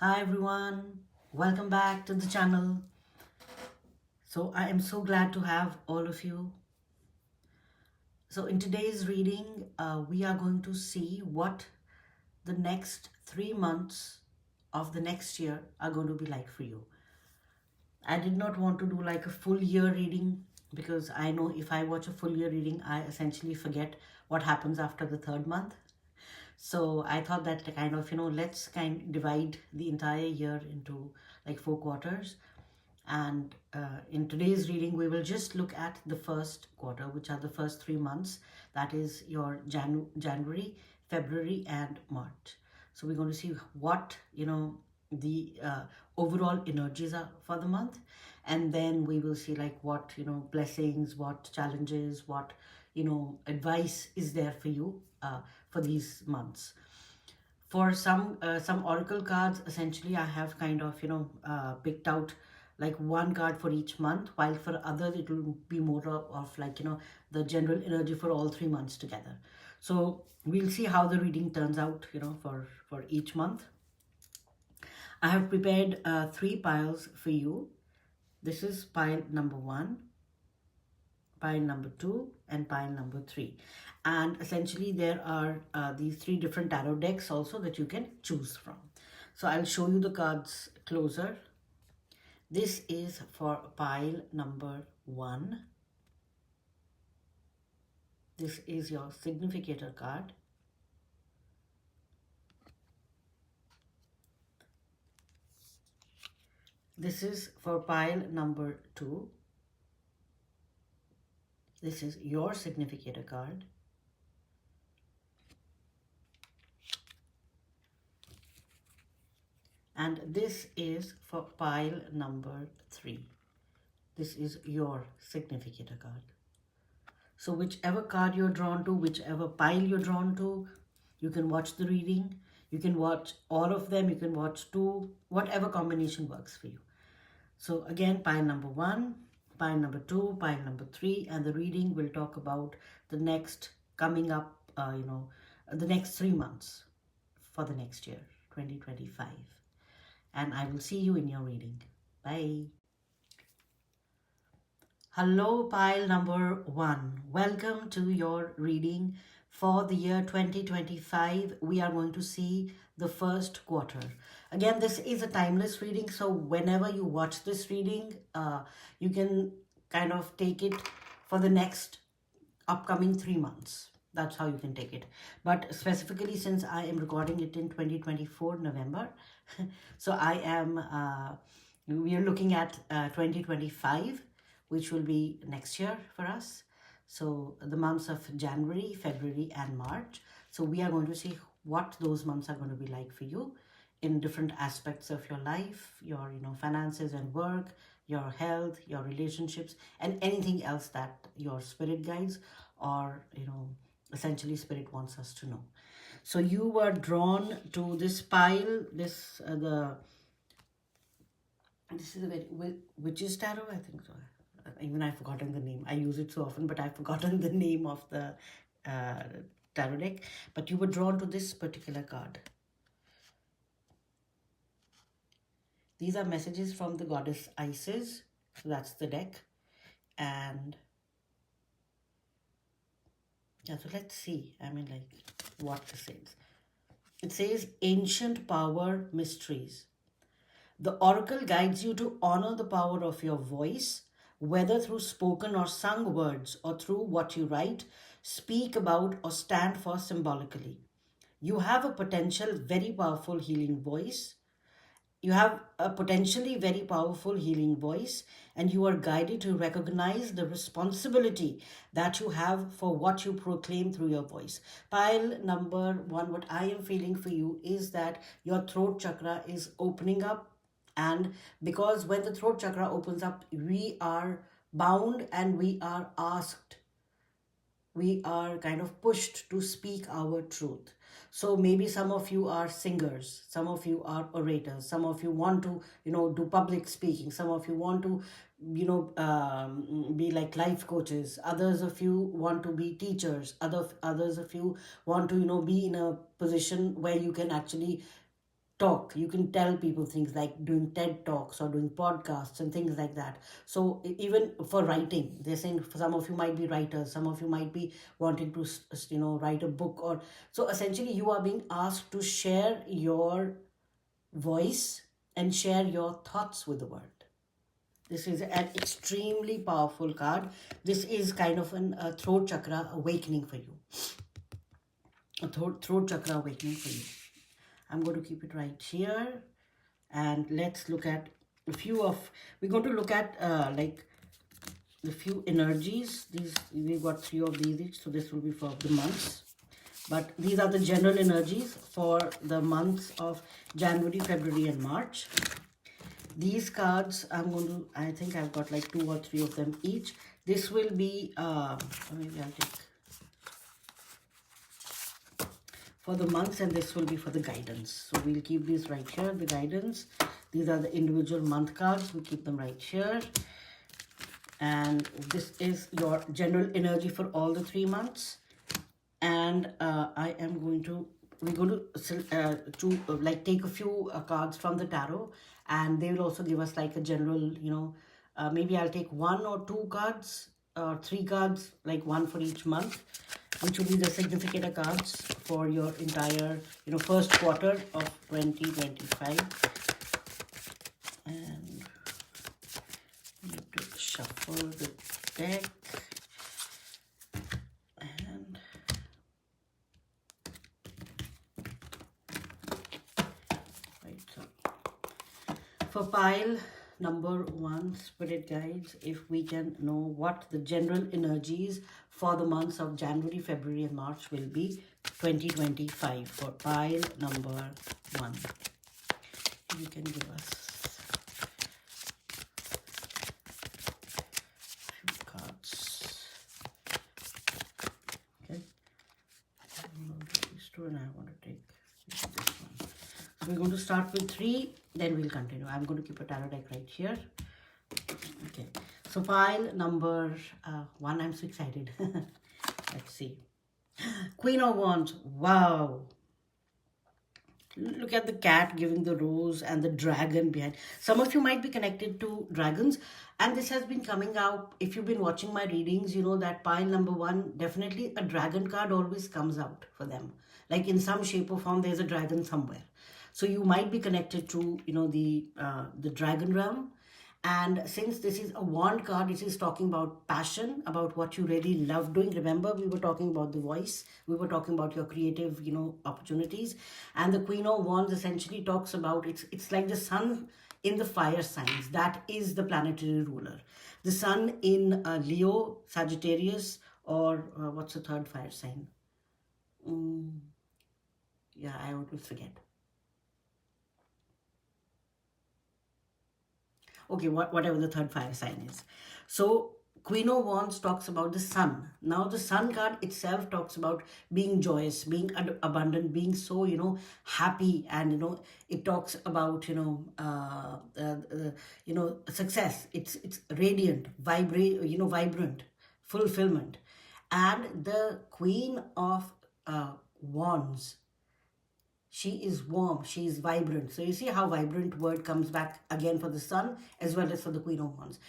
Hi everyone, welcome back to the channel. So I am so glad to have all of you. So in today's reading, we are going to see what the next 3 months of the next year are going to be like for you. I did not want to do like a full year reading because I know if I watch a full year reading, I essentially forget what happens after the third month. So I thought that let's divide the entire year into like 4 quarters. And in today's reading, we will just look at the first quarter, which are the first 3 months. That is your January, February, and March. So we're going to see what, the overall energies are for the month. And then we will see like what, blessings, what challenges, what, advice is there for you for these months. For some oracle cards, essentially I have picked out like one card for each month, while for others it will be more of the general energy for all 3 months together. So we'll see how the reading turns out, for each month. I have prepared three piles for you. This is pile number one, pile number two, and pile number three. And essentially there are these three different tarot decks also that you can choose from. So I'll show you the cards closer. This is for pile number one. This is your significator card. This is for pile number two. This is your significator card. And this is for pile number three. This is your significator card. So whichever card you're drawn to, whichever pile you're drawn to, you can watch the reading. You can watch all of them. You can watch two, whatever combination works for you. So again, pile number one, pile number two, pile number three, and the reading will talk about the next coming up, the next 3 months for the next year, 2025. And I will see you in your reading. Bye. Hello, pile number one. Welcome to your reading for the year 2025. We are going to see the first quarter. Again, this is a timeless reading, so whenever you watch this reading, you can kind of take it for the next upcoming 3 months. That's how you can take it. But specifically, since I am recording it in 2024 November, so we are looking at 2025, which will be next year for us. So the months of January, February, and March. So we are going to see what those months are going to be like for you in different aspects of your life, your finances and work, your health, your relationships, and anything else that your spirit guides or essentially spirit wants us to know. So you were drawn to this pile. This is a very witch's tarot, I think so. Even I've forgotten the name. I use it so often, but I've forgotten the name of the tarot deck. But you were drawn to this particular card. These are messages from the goddess Isis. So that's the deck. And yeah, so let's see. What this says. It says ancient power mysteries. The oracle guides you to honor the power of your voice, whether through spoken or sung words or through what you write, speak about, or stand for symbolically. You have a potential very powerful healing voice. You have a potentially very powerful healing voice, and you are guided to recognize the responsibility that you have for what you proclaim through your voice. Pile number one, what I am feeling for you is that your throat chakra is opening up. And because when the throat chakra opens up, we are bound and we are asked, we are kind of pushed to speak our truth. So maybe some of you are singers, some of you are orators, some of you want to do public speaking, some of you want to be like life coaches, others of you want to be teachers, others of you want to be in a position where you can actually talk. You can tell people things like doing TED talks or doing podcasts and things like that. So even for writing, they're saying for some of you might be writers, some of you might be wanting to write a book. Or so essentially you are being asked to share your voice and share your thoughts with the world. This is an extremely powerful card. This is kind of a throat chakra awakening for you. A throat chakra awakening for you. I'm going to keep it right here. And let's look at a few of, we're going to look at like the few energies. These, we've got 3 of these each, so this will be for the months. But these are the general energies for the months of January, February and March. These cards, I think I've got like 2 or 3 of them each. This will be, maybe I'll take for the months, and this will be for the guidance. So we'll keep these right here, the guidance. These are the individual month cards. We'll keep them right here. And this is your general energy for all the 3 months. And we're going to like take a few cards from the tarot, and they will also give us like a general, maybe I'll take 1 or 2 cards or 3 cards, like 1 for each month, which will be the significant cards for your entire, first quarter of 2025. And I need to shuffle the deck. And right, so for pile number 1, spirit guides, if we can know what the general energies for the months of January, February and March will be 2025 for pile number 1. You can give us a few cards. Okay. I'm going to these 2 and I want to take this one. So we're going to start with 3, then we'll continue. I'm going to keep a tarot deck right here. Okay. So pile number 1, I'm so excited. Let's see. Queen of Wands. Wow. Look at the cat giving the rose and the dragon behind. Some of you might be connected to dragons, and this has been coming out. If you've been watching my readings, you know that pile number 1, definitely a dragon card always comes out for them. Like in some shape or form, there's a dragon somewhere. So you might be connected to, the dragon realm. And since this is a wand card, this is talking about passion, about what you really love doing. Remember, we were talking about the voice. We were talking about your creative, opportunities. And the Queen of Wands essentially talks about, it's like the sun in the fire signs. That is the planetary ruler. The sun in Leo, Sagittarius, or what's the third fire sign? Yeah, I always forget. Okay, whatever the third fire sign is. So Queen of Wands talks about the sun. Now the sun card itself talks about being joyous, being abundant, being so, happy. And, it talks about, success. It's radiant, vibrant, fulfillment. And the Queen of Wands, she is warm, she is vibrant. So you see how vibrant word comes back again for the sun as well as for the Queen of Wands.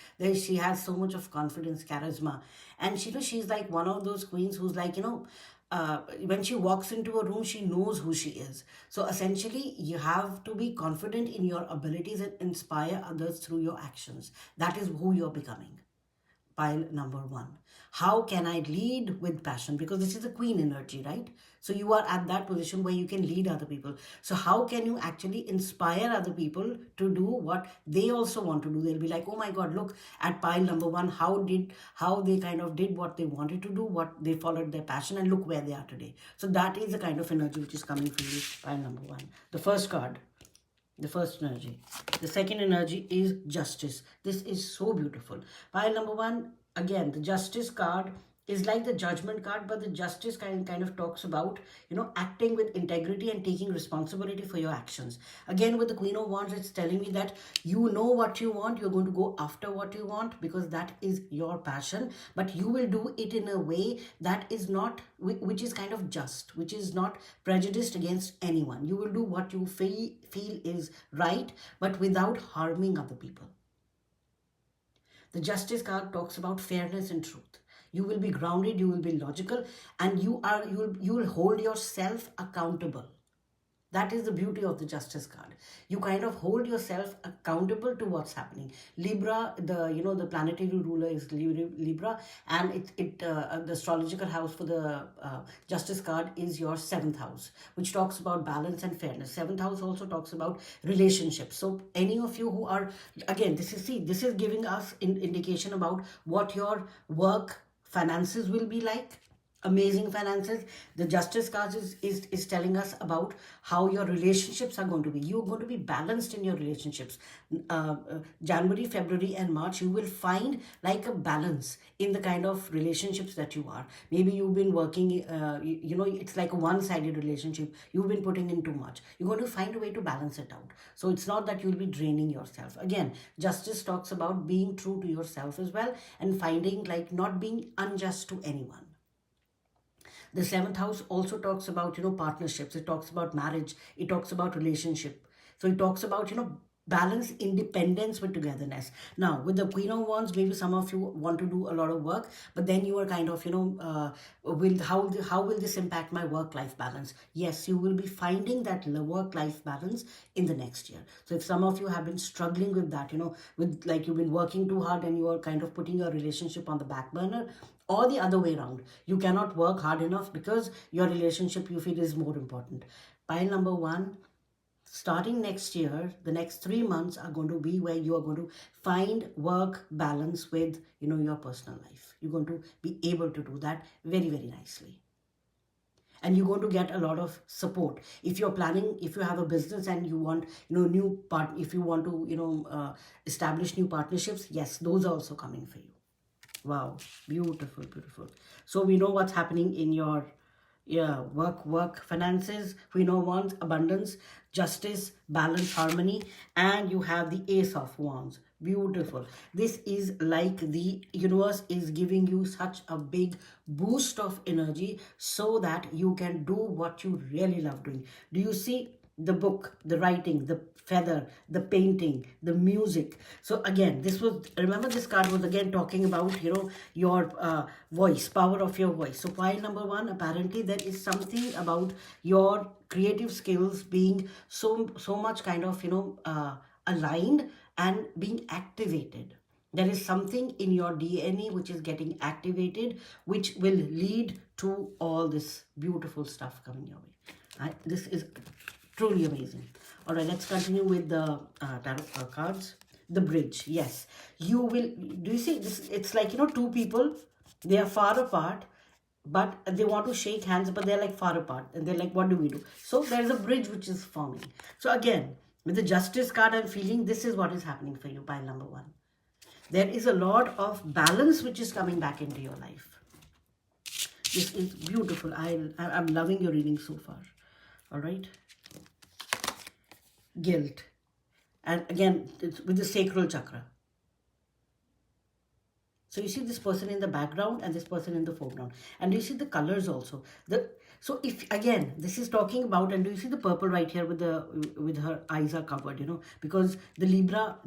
She has so much of confidence, charisma. And she's like one of those queens who's like, when she walks into a room, she knows who she is. So essentially, you have to be confident in your abilities and inspire others through your actions. That is who you're becoming. Pile number 1. How can I lead with passion? Because this is a queen energy, right? So you are at that position where you can lead other people. So how can you actually inspire other people to do what they also want to do? They'll be like, oh my God, look at pile number 1, how they kind of did what they wanted to do, what they followed their passion, and look where they are today. So that is the kind of energy which is coming from you, pile number 1. The first card. The first energy. The second energy is justice. This is so beautiful. Pile number 1, again, the justice card is like the judgment card, but the justice kind of talks about, acting with integrity and taking responsibility for your actions. Again, with the Queen of Wands, it's telling me that you know what you want, you're going to go after what you want because that is your passion, but you will do it in a way that is not, which is kind of just, which is not prejudiced against anyone. You will do what you feel is right, but without harming other people. The Justice card talks about fairness and truth. You will be grounded, you will be logical, and you will hold yourself accountable. That is the beauty of the Justice card. You kind of hold yourself accountable to what's happening. Libra, the planetary ruler is Libra, and the astrological house for the Justice card is your seventh house, which talks about balance and fairness. Seventh house also talks about relationships. So any of you who are, again, this is giving us indication about what your work finances will be like. Amazing finances. The Justice card is telling us about how your relationships are going to be. You're going to be balanced in your relationships. January, February, and March, you will find like a balance in the kind of relationships that you are. Maybe you've been working, it's like a one-sided relationship. You've been putting in too much. You're going to find a way to balance it out. So it's not that you'll be draining yourself. Again, Justice talks about being true to yourself as well and finding like not being unjust to anyone. The seventh house also talks about, partnerships. It talks about marriage. It talks about relationship. So it talks about, balance independence with togetherness. Now, with the Queen of Wands, maybe some of you want to do a lot of work, but then you are kind of, how will this impact my work-life balance? Yes, you will be finding that work-life balance in the next year. So if some of you have been struggling with that, with like you've been working too hard and you are kind of putting your relationship on the back burner, or the other way around, you cannot work hard enough because your relationship you feel is more important. Pile number one, starting next year, the next 3 months are going to be where you are going to find work balance with, your personal life. You're going to be able to do that very, very nicely. And you're going to get a lot of support. If you're planning, if you have a business and you want, if you want to, establish new partnerships, yes, those are also coming for you. Wow, beautiful, beautiful. So we know what's happening in your work, finances. We know Wands, abundance, justice, balance, harmony, and you have the Ace of Wands. Beautiful. This is like the universe is giving you such a big boost of energy so that you can do what you really love doing. Do you see the book, the writing, the feather, the painting, the music? So again, remember this card was again talking about, your voice, power of your voice. So pile number one, apparently there is something about your creative skills being so much kind of, aligned and being activated. There is something in your DNA which is getting activated, which will lead to all this beautiful stuff coming your way. This is truly amazing. All right, let's continue with the tarot cards. The bridge, yes. You will, do you see this? It's like, two people, they are far apart, but they want to shake hands, but they're like far apart. And they're like, what do we do? So there's a bridge which is forming. So again, with the Justice card, I'm feeling this is what is happening for you, pile number one. There is a lot of balance which is coming back into your life. This is beautiful. I'm loving your reading so far. All right. Guilt. And again, it's with the sacral chakra. So you see this person in the background and this person in the foreground. And you see the colors also. So if, again, this is talking about, and do you see the purple right here with her eyes are covered, because the Libra,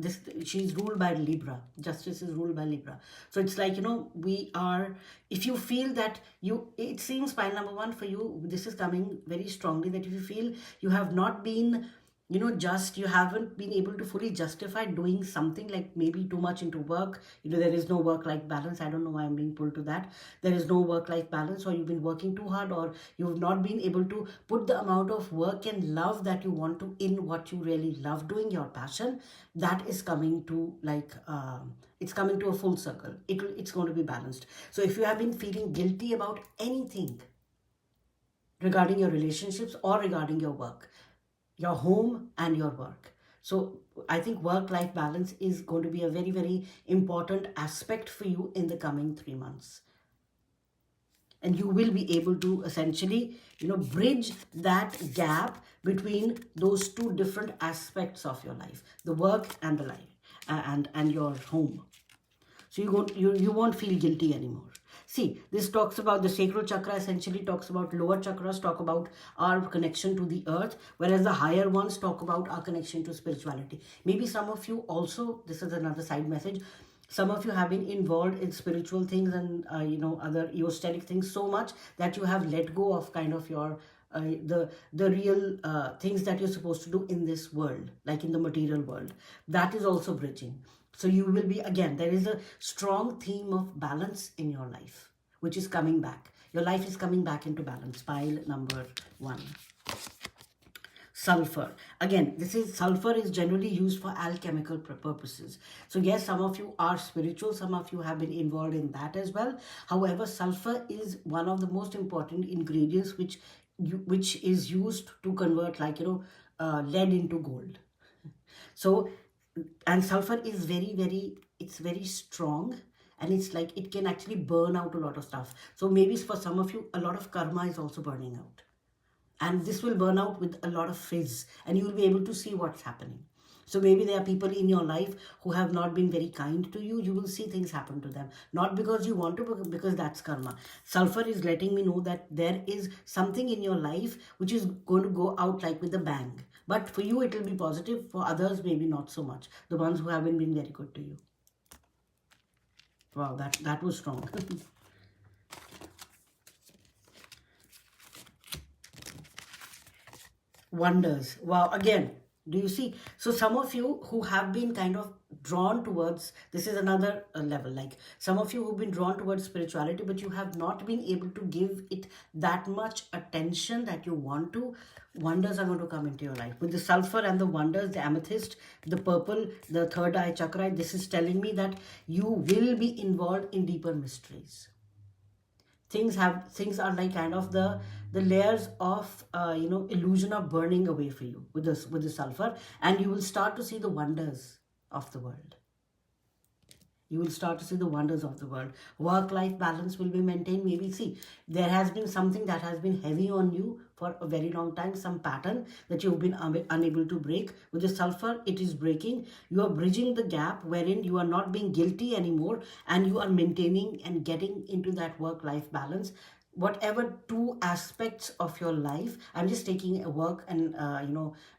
she's ruled by Libra. Justice is ruled by Libra. So it's like, we are, if you feel that it seems pile number one for you, this is coming very strongly, that if you feel you have not been, you haven't been able to fully justify doing something, like maybe too much into work, there is no work-life balance. I don't know why I'm being pulled to that. There is no work-life balance, or you've been working too hard, or you've not been able to put the amount of work and love that you want to in what you really love doing, your passion. That is coming to like, it's coming to a full circle. It's going to be balanced. So if you have been feeling guilty about anything regarding your relationships or regarding your work, your home and your work. So I think work-life balance is going to be a very, very important aspect for you in the coming 3 months. and you will be able to essentially, bridge that gap between those two different aspects of your life, the work and the life, and your home. So you won't feel guilty anymore. See, this talks about the sacral chakra, essentially talks about lower chakras, talk about our connection to the earth, whereas the higher ones talk about our connection to spirituality. Maybe some of you also, this is another side message, some of you have been involved in spiritual things and other esoteric things so much that you have let go of kind of your the real things that you're supposed to do in this world, like in the material world. That is also bridging. So you will be, again, there is a strong theme of balance in your life, which is coming back. Your life is coming back into balance. Pile number 1. Sulfur. Again, sulfur is generally used for alchemical purposes. So yes, some of you are spiritual, some of you have been involved in that as well. However, sulfur is one of the most important ingredients which is used to convert, like, lead into gold. So, and sulfur is it's very strong, and it's like it can actually burn out a lot of stuff. So maybe for some of you, a lot of karma is also burning out. And this will burn out with a lot of fizz, and you will be able to see what's happening. So maybe there are people in your life who have not been very kind to you. You will see things happen to them. Not because you want to, but because that's karma. Sulfur is letting me know that there is something in your life which is going to go out like with a bang. But for you, it will be positive. For others, maybe not so much. The ones who haven't been very good to you. Wow, that was strong. Wonders. Wow, again, do you see? So some of you who have been kind of drawn towards, this is another level, like some of you who've been drawn towards spirituality, but you have not been able to give it that much attention that you want to. Wonders are going to come into your life. With the sulfur and the wonders, the amethyst, the purple, the third eye chakra, this is telling me that you will be involved in deeper mysteries. Things are like kind of the layers of illusion are burning away for you with the sulfur, and you will start to see the wonders of the world. You will start to see the wonders of the world. Work-life balance will be maintained. Maybe, see, there has been something that has been heavy on you for a very long time, some pattern that you've been unable to break. With the sulfur, it is breaking. You are bridging the gap wherein you are not being guilty anymore, and you are maintaining and getting into that work-life balance. Whatever two aspects of your life, I'm just taking work and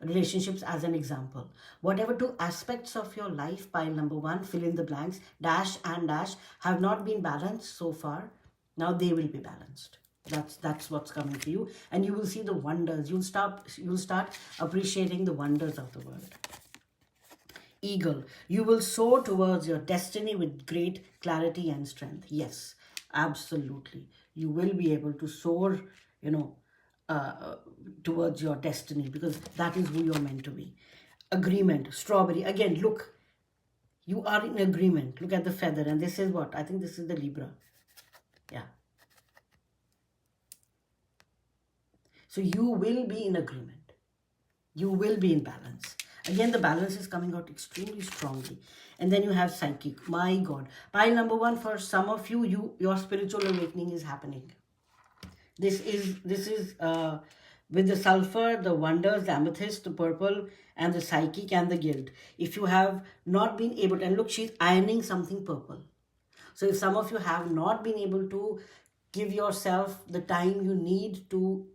relationships as an example. Whatever two aspects of your life, pile number 1, fill in the blanks, dash and dash, have not been balanced so far, now they will be balanced. That's what's coming for you, and you will see the wonders. You'll start appreciating the wonders of the world. Eagle, you will soar towards your destiny with great clarity and strength. Yes, absolutely. You will be able to soar, towards your destiny, because that is who you're meant to be. Agreement, strawberry. Again, look, you are in agreement. Look at the feather, and this is what? I think this is the Libra. Yeah. So you will be in agreement. You will be in balance. Again, the balance is coming out extremely strongly. And then you have psychic. My God. Pile number 1, for some of you, your spiritual awakening is happening. This is with the sulfur, the wonders, the amethyst, the purple, and the psychic and the guild. If you have not been able to, and look, she's ironing something purple. So if some of you have not been able to give yourself the time you need to,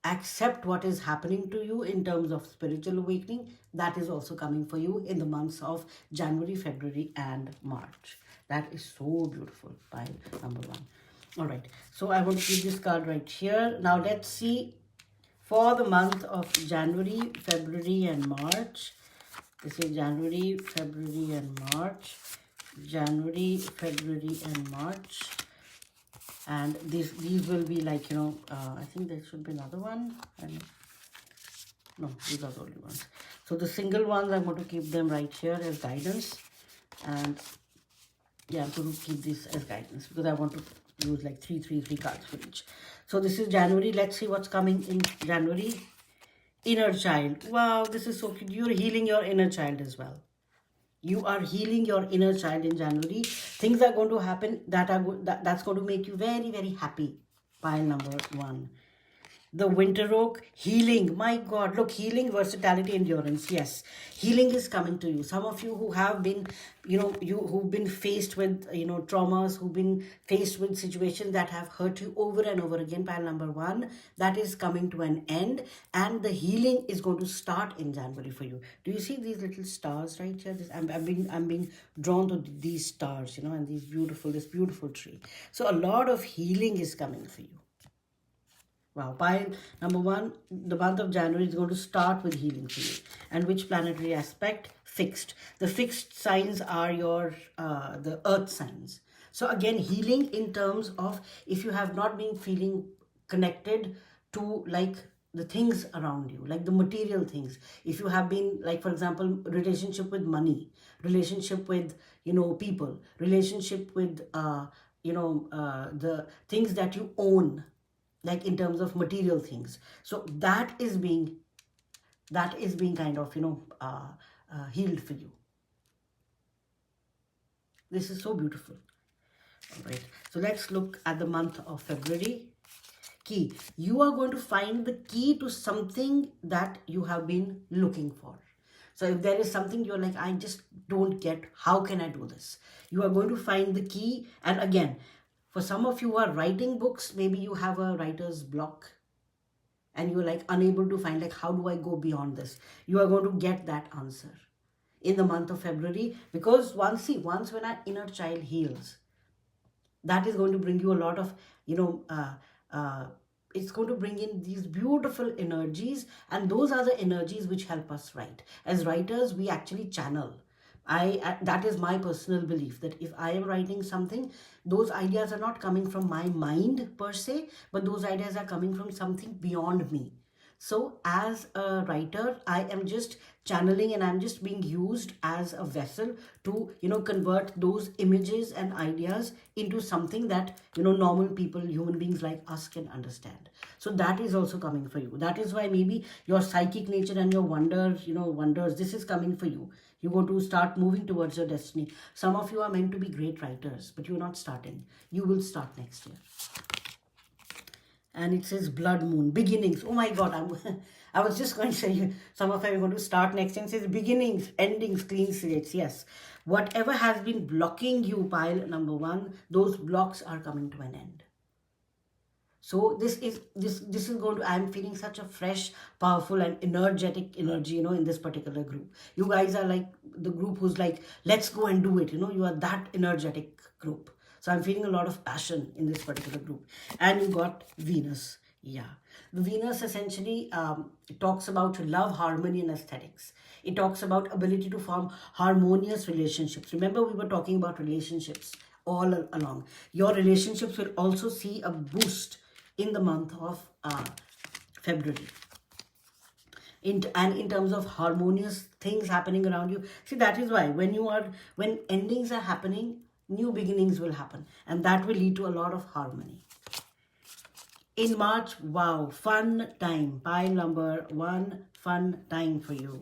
accept what is happening to you in terms of spiritual awakening, that is also coming for you in the months of January, February, and March. That is so beautiful. Pile number 1. All right. So I want to keep this card right here. Now let's see for the month of January, February, and March. This is January, February, and March. January, February, and March. And these will be like, I think there should be another one. And no, these are the only ones. So the single ones, I'm going to keep them right here as guidance. And yeah, I'm going to keep this as guidance because I want to use like three cards for each. So this is January. Let's see what's coming in January. Inner child. Wow, this is so cute. You're healing your inner child as well. You are healing your inner child in January. Things are going to happen that's going to make you very, very happy. Pile number 1. The winter oak, healing. My God, look, healing, versatility, endurance. Yes, healing is coming to you. Some of you who have been, who've been faced with, traumas, who've been faced with situations that have hurt you over and over again. Pile number 1, that is coming to an end, and the healing is going to start in January for you. Do you see these little stars right here? I'm being drawn to these stars, and this beautiful tree. So a lot of healing is coming for you. Wow, pile number 1, the month of January is going to start with healing for you. And which planetary aspect? Fixed. The fixed signs are the earth signs. So again, healing in terms of if you have not been feeling connected to like the things around you, like the material things. If you have been, like, for example, relationship with money, relationship with, people, relationship with, the things that you own, like in terms of material things. So that is being kind of, healed for you. This is so beautiful. All right. So let's look at the month of February. Key. You are going to find the key to something that you have been looking for. So if there is something you're like, I just don't get, how can I do this? You are going to find the key. And again, for some of you who are writing books, maybe you have a writer's block and you're like unable to find, like, how do I go beyond this? You are going to get that answer in the month of February, because once when our inner child heals, that is going to bring you a lot of, it's going to bring in these beautiful energies, and those are the energies which help us write. As writers, we actually channel. That is my personal belief, that if I am writing something, those ideas are not coming from my mind per se, but those ideas are coming from something beyond me. So as a writer, I am just channeling, and I'm just being used as a vessel to, convert those images and ideas into something that, normal people, human beings like us can understand. So that is also coming for you. That is why maybe your psychic nature and your wonders, this is coming for you. You're going to start moving towards your destiny. Some of you are meant to be great writers, but you're not starting. You will start next year. And it says blood moon, beginnings. Oh my God, I was just going to say, some of you are going to start next year. It says beginnings, endings, clean slates. Yes, whatever has been blocking you, pile number 1, those blocks are coming to an end. So this is going to, I'm feeling such a fresh, powerful and energetic energy, in this particular group. You guys are like the group who's like, let's go and do it. You are that energetic group. So I'm feeling a lot of passion in this particular group. And you got Venus. Yeah. The Venus essentially talks about love, harmony and aesthetics. It talks about ability to form harmonious relationships. Remember, we were talking about relationships all along. Your relationships will also see a boost in the month of February. In terms of harmonious things happening around you. See, that is why when endings are happening, new beginnings will happen, and that will lead to a lot of harmony. In March, wow, fun time. Pile number 1, fun time for you.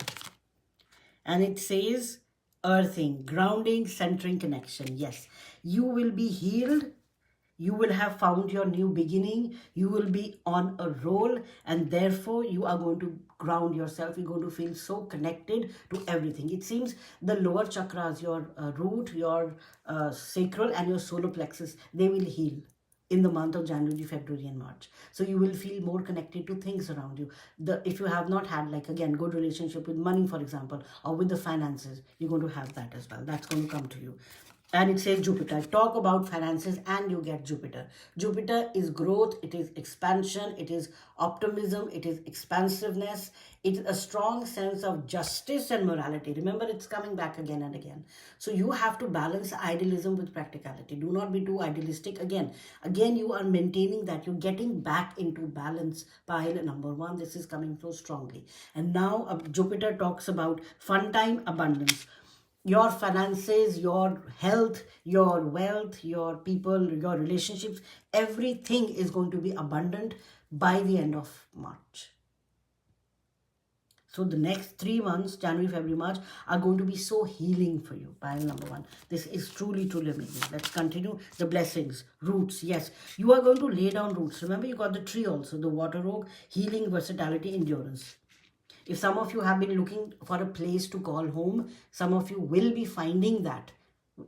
And it says earthing, grounding, centering, connection. Yes, you will be healed. You will have found your new beginning. You will be on a roll, and therefore you are going to ground yourself. You're going to feel so connected to everything. It seems the lower chakras, your root, your sacral and your solar plexus, they will heal in the month of January, February and March. So you will feel more connected to things around you. If you have not had, like, again, good relationship with money, for example, or with the finances, you're going to have that as well. That's going to come to you. And it says Jupiter. Talk about finances and you get Jupiter. Jupiter is growth, it is expansion, it is optimism, it is expansiveness. It is a strong sense of justice and morality. Remember, it's coming back again and again. So you have to balance idealism with practicality. Do not be too idealistic. Again, you are maintaining that. You're getting back into balance. Pile number 1, this is coming so strongly. And now Jupiter talks about fun time, abundance. Your finances, your health, your wealth, your people, your relationships, everything is going to be abundant by the end of March. So the next 3 months, January, February, March, are going to be so healing for you. Pile number one. This is truly, truly amazing. Let's continue. The blessings. Roots. Yes. You are going to lay down roots. Remember, you got the tree also. The water oak. Healing, versatility, endurance. If some of you have been looking for a place to call home, some of you will be finding that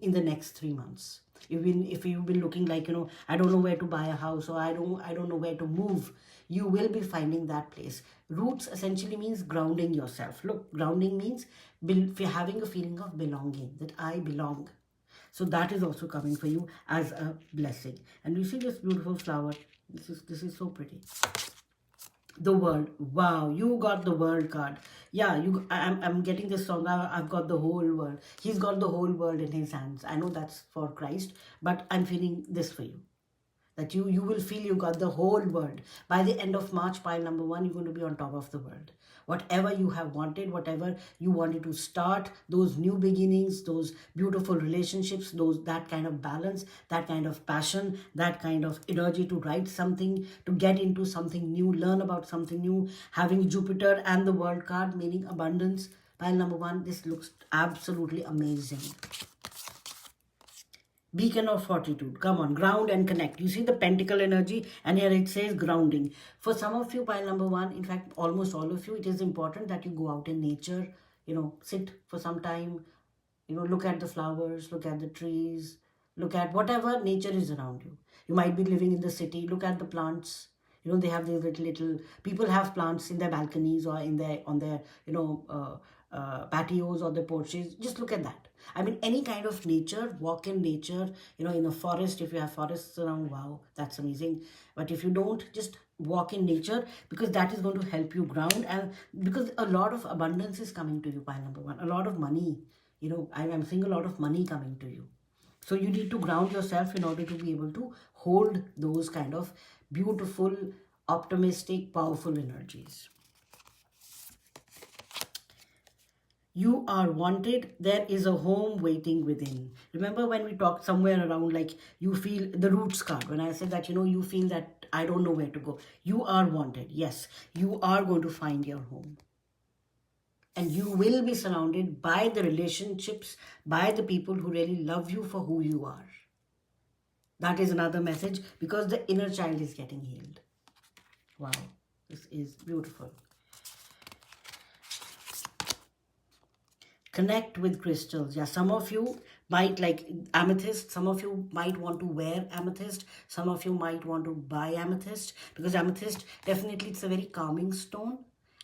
in the next 3 months. If you've been looking like, I don't know where to buy a house, or I don't know where to move, you will be finding that place. Roots essentially means grounding yourself. Look, grounding means having a feeling of belonging, that I belong. So that is also coming for you as a blessing. And you see this beautiful flower. This is so pretty. The world. Wow, you got the world card. Yeah, I'm getting this song. I've got the whole world. He's got the whole world in his hands. I know that's for Christ, but I'm feeling this for you, that you will feel you got the whole world. By the end of March, pile number one, you're going to be on top of the world. Whatever you have wanted, whatever you wanted to start, those new beginnings, those beautiful relationships, that kind of balance, that kind of passion, that kind of energy to write something, to get into something new, learn about something new, having Jupiter and the world card, meaning abundance. Pile number one, this looks absolutely amazing. Beacon of fortitude. Come on, ground and connect. You see the pentacle energy, and here it says grounding. For some of you, pile number one, in fact, almost all of you, it is important that you go out in nature, sit for some time, look at the flowers, look at the trees, look at whatever nature is around you. You might be living in the city, look at the plants. They have these little people have plants in their balconies or on their patios or the porches. Just look at that. I mean, any kind of nature, walk in nature, in a forest. If you have forests around, wow, that's amazing. But if you don't, just walk in nature, because that is going to help you ground. And because a lot of abundance is coming to you, pile number one, a lot of money, I'm seeing a lot of money coming to you. So you need to ground yourself in order to be able to hold those kind of beautiful, optimistic, powerful energies. You are wanted. There is a home waiting within. Remember when we talked somewhere around, like, you feel the roots card. When I said that, you feel that I don't know where to go. You are wanted. Yes, you are going to find your home. And you will be surrounded by the relationships, by the people who really love you for who you are. That is another message, because the inner child is getting healed. Wow, this is beautiful. Connect with crystals. Yeah, some of you might like amethyst. Some of you might want to wear amethyst. Some of you might want to buy amethyst, because amethyst, definitely, it's a very calming stone.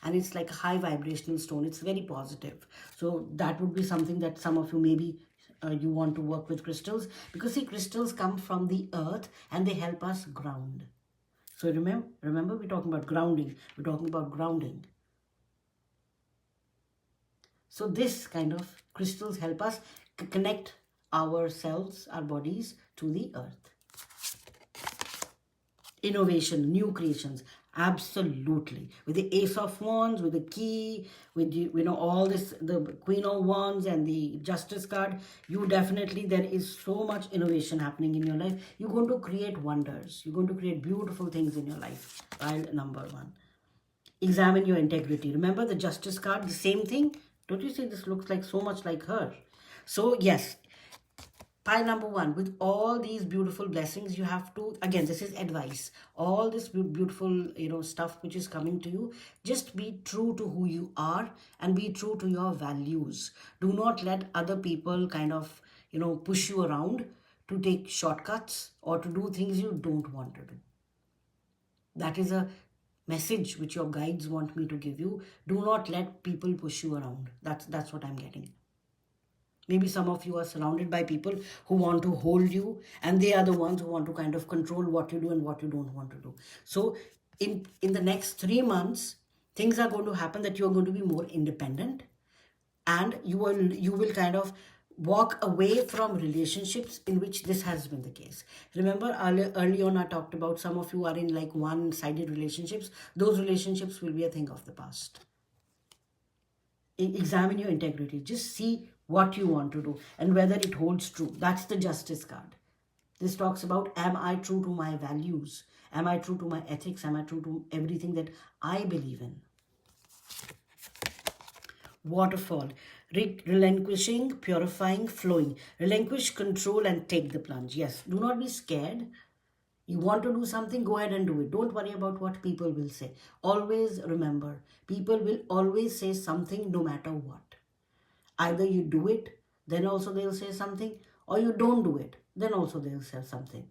And it's like a high vibrational stone. It's very positive. So that would be something that some of you maybe you want to work with crystals. Because see, crystals come from the earth and they help us ground. So remember we're talking about grounding. We're talking about grounding. So this kind of crystals help us connect ourselves, our bodies, to the earth. Innovation, new creations, absolutely. With the Ace of Wands, with the key, with all this, the Queen of Wands and the Justice card, you definitely, there is so much innovation happening in your life. You're going to create wonders. You're going to create beautiful things in your life. Pile number one. Examine your integrity. Remember the Justice card, the same thing. Don't you see this looks like so much like her? So yes, pile number one, with all these beautiful blessings, you have to, again, this is advice. All this beautiful, stuff which is coming to you, just be true to who you are and be true to your values. Do not let other people kind of, push you around to take shortcuts or to do things you don't want to do. That is a message which your guides want me to give you. Do not let people push you around. That's what I'm getting. Maybe some of you are surrounded by people who want to hold you, and they are the ones who want to kind of control what you do and what you don't want to do. So in the next 3 months, things are going to happen that you're going to be more independent, and you will kind of walk away from relationships in which this has been the case. Remember early on I talked about some of you are in like one-sided relationships. Those relationships will be a thing of the past. Examine your integrity. Just see what you want to do and whether it holds true. That's the Justice card. This talks about, am I true to my values? Am I true to my ethics? Am I true to everything that I believe in? Waterfall. Relinquishing, purifying, flowing. Relinquish control and take the plunge. Yes, do not be scared. You want to do something, go ahead and do it. Don't worry about what people will say. Always remember, people will always say something no matter what. Either you do it, then also they'll say something, or you don't do it, then also they'll say something.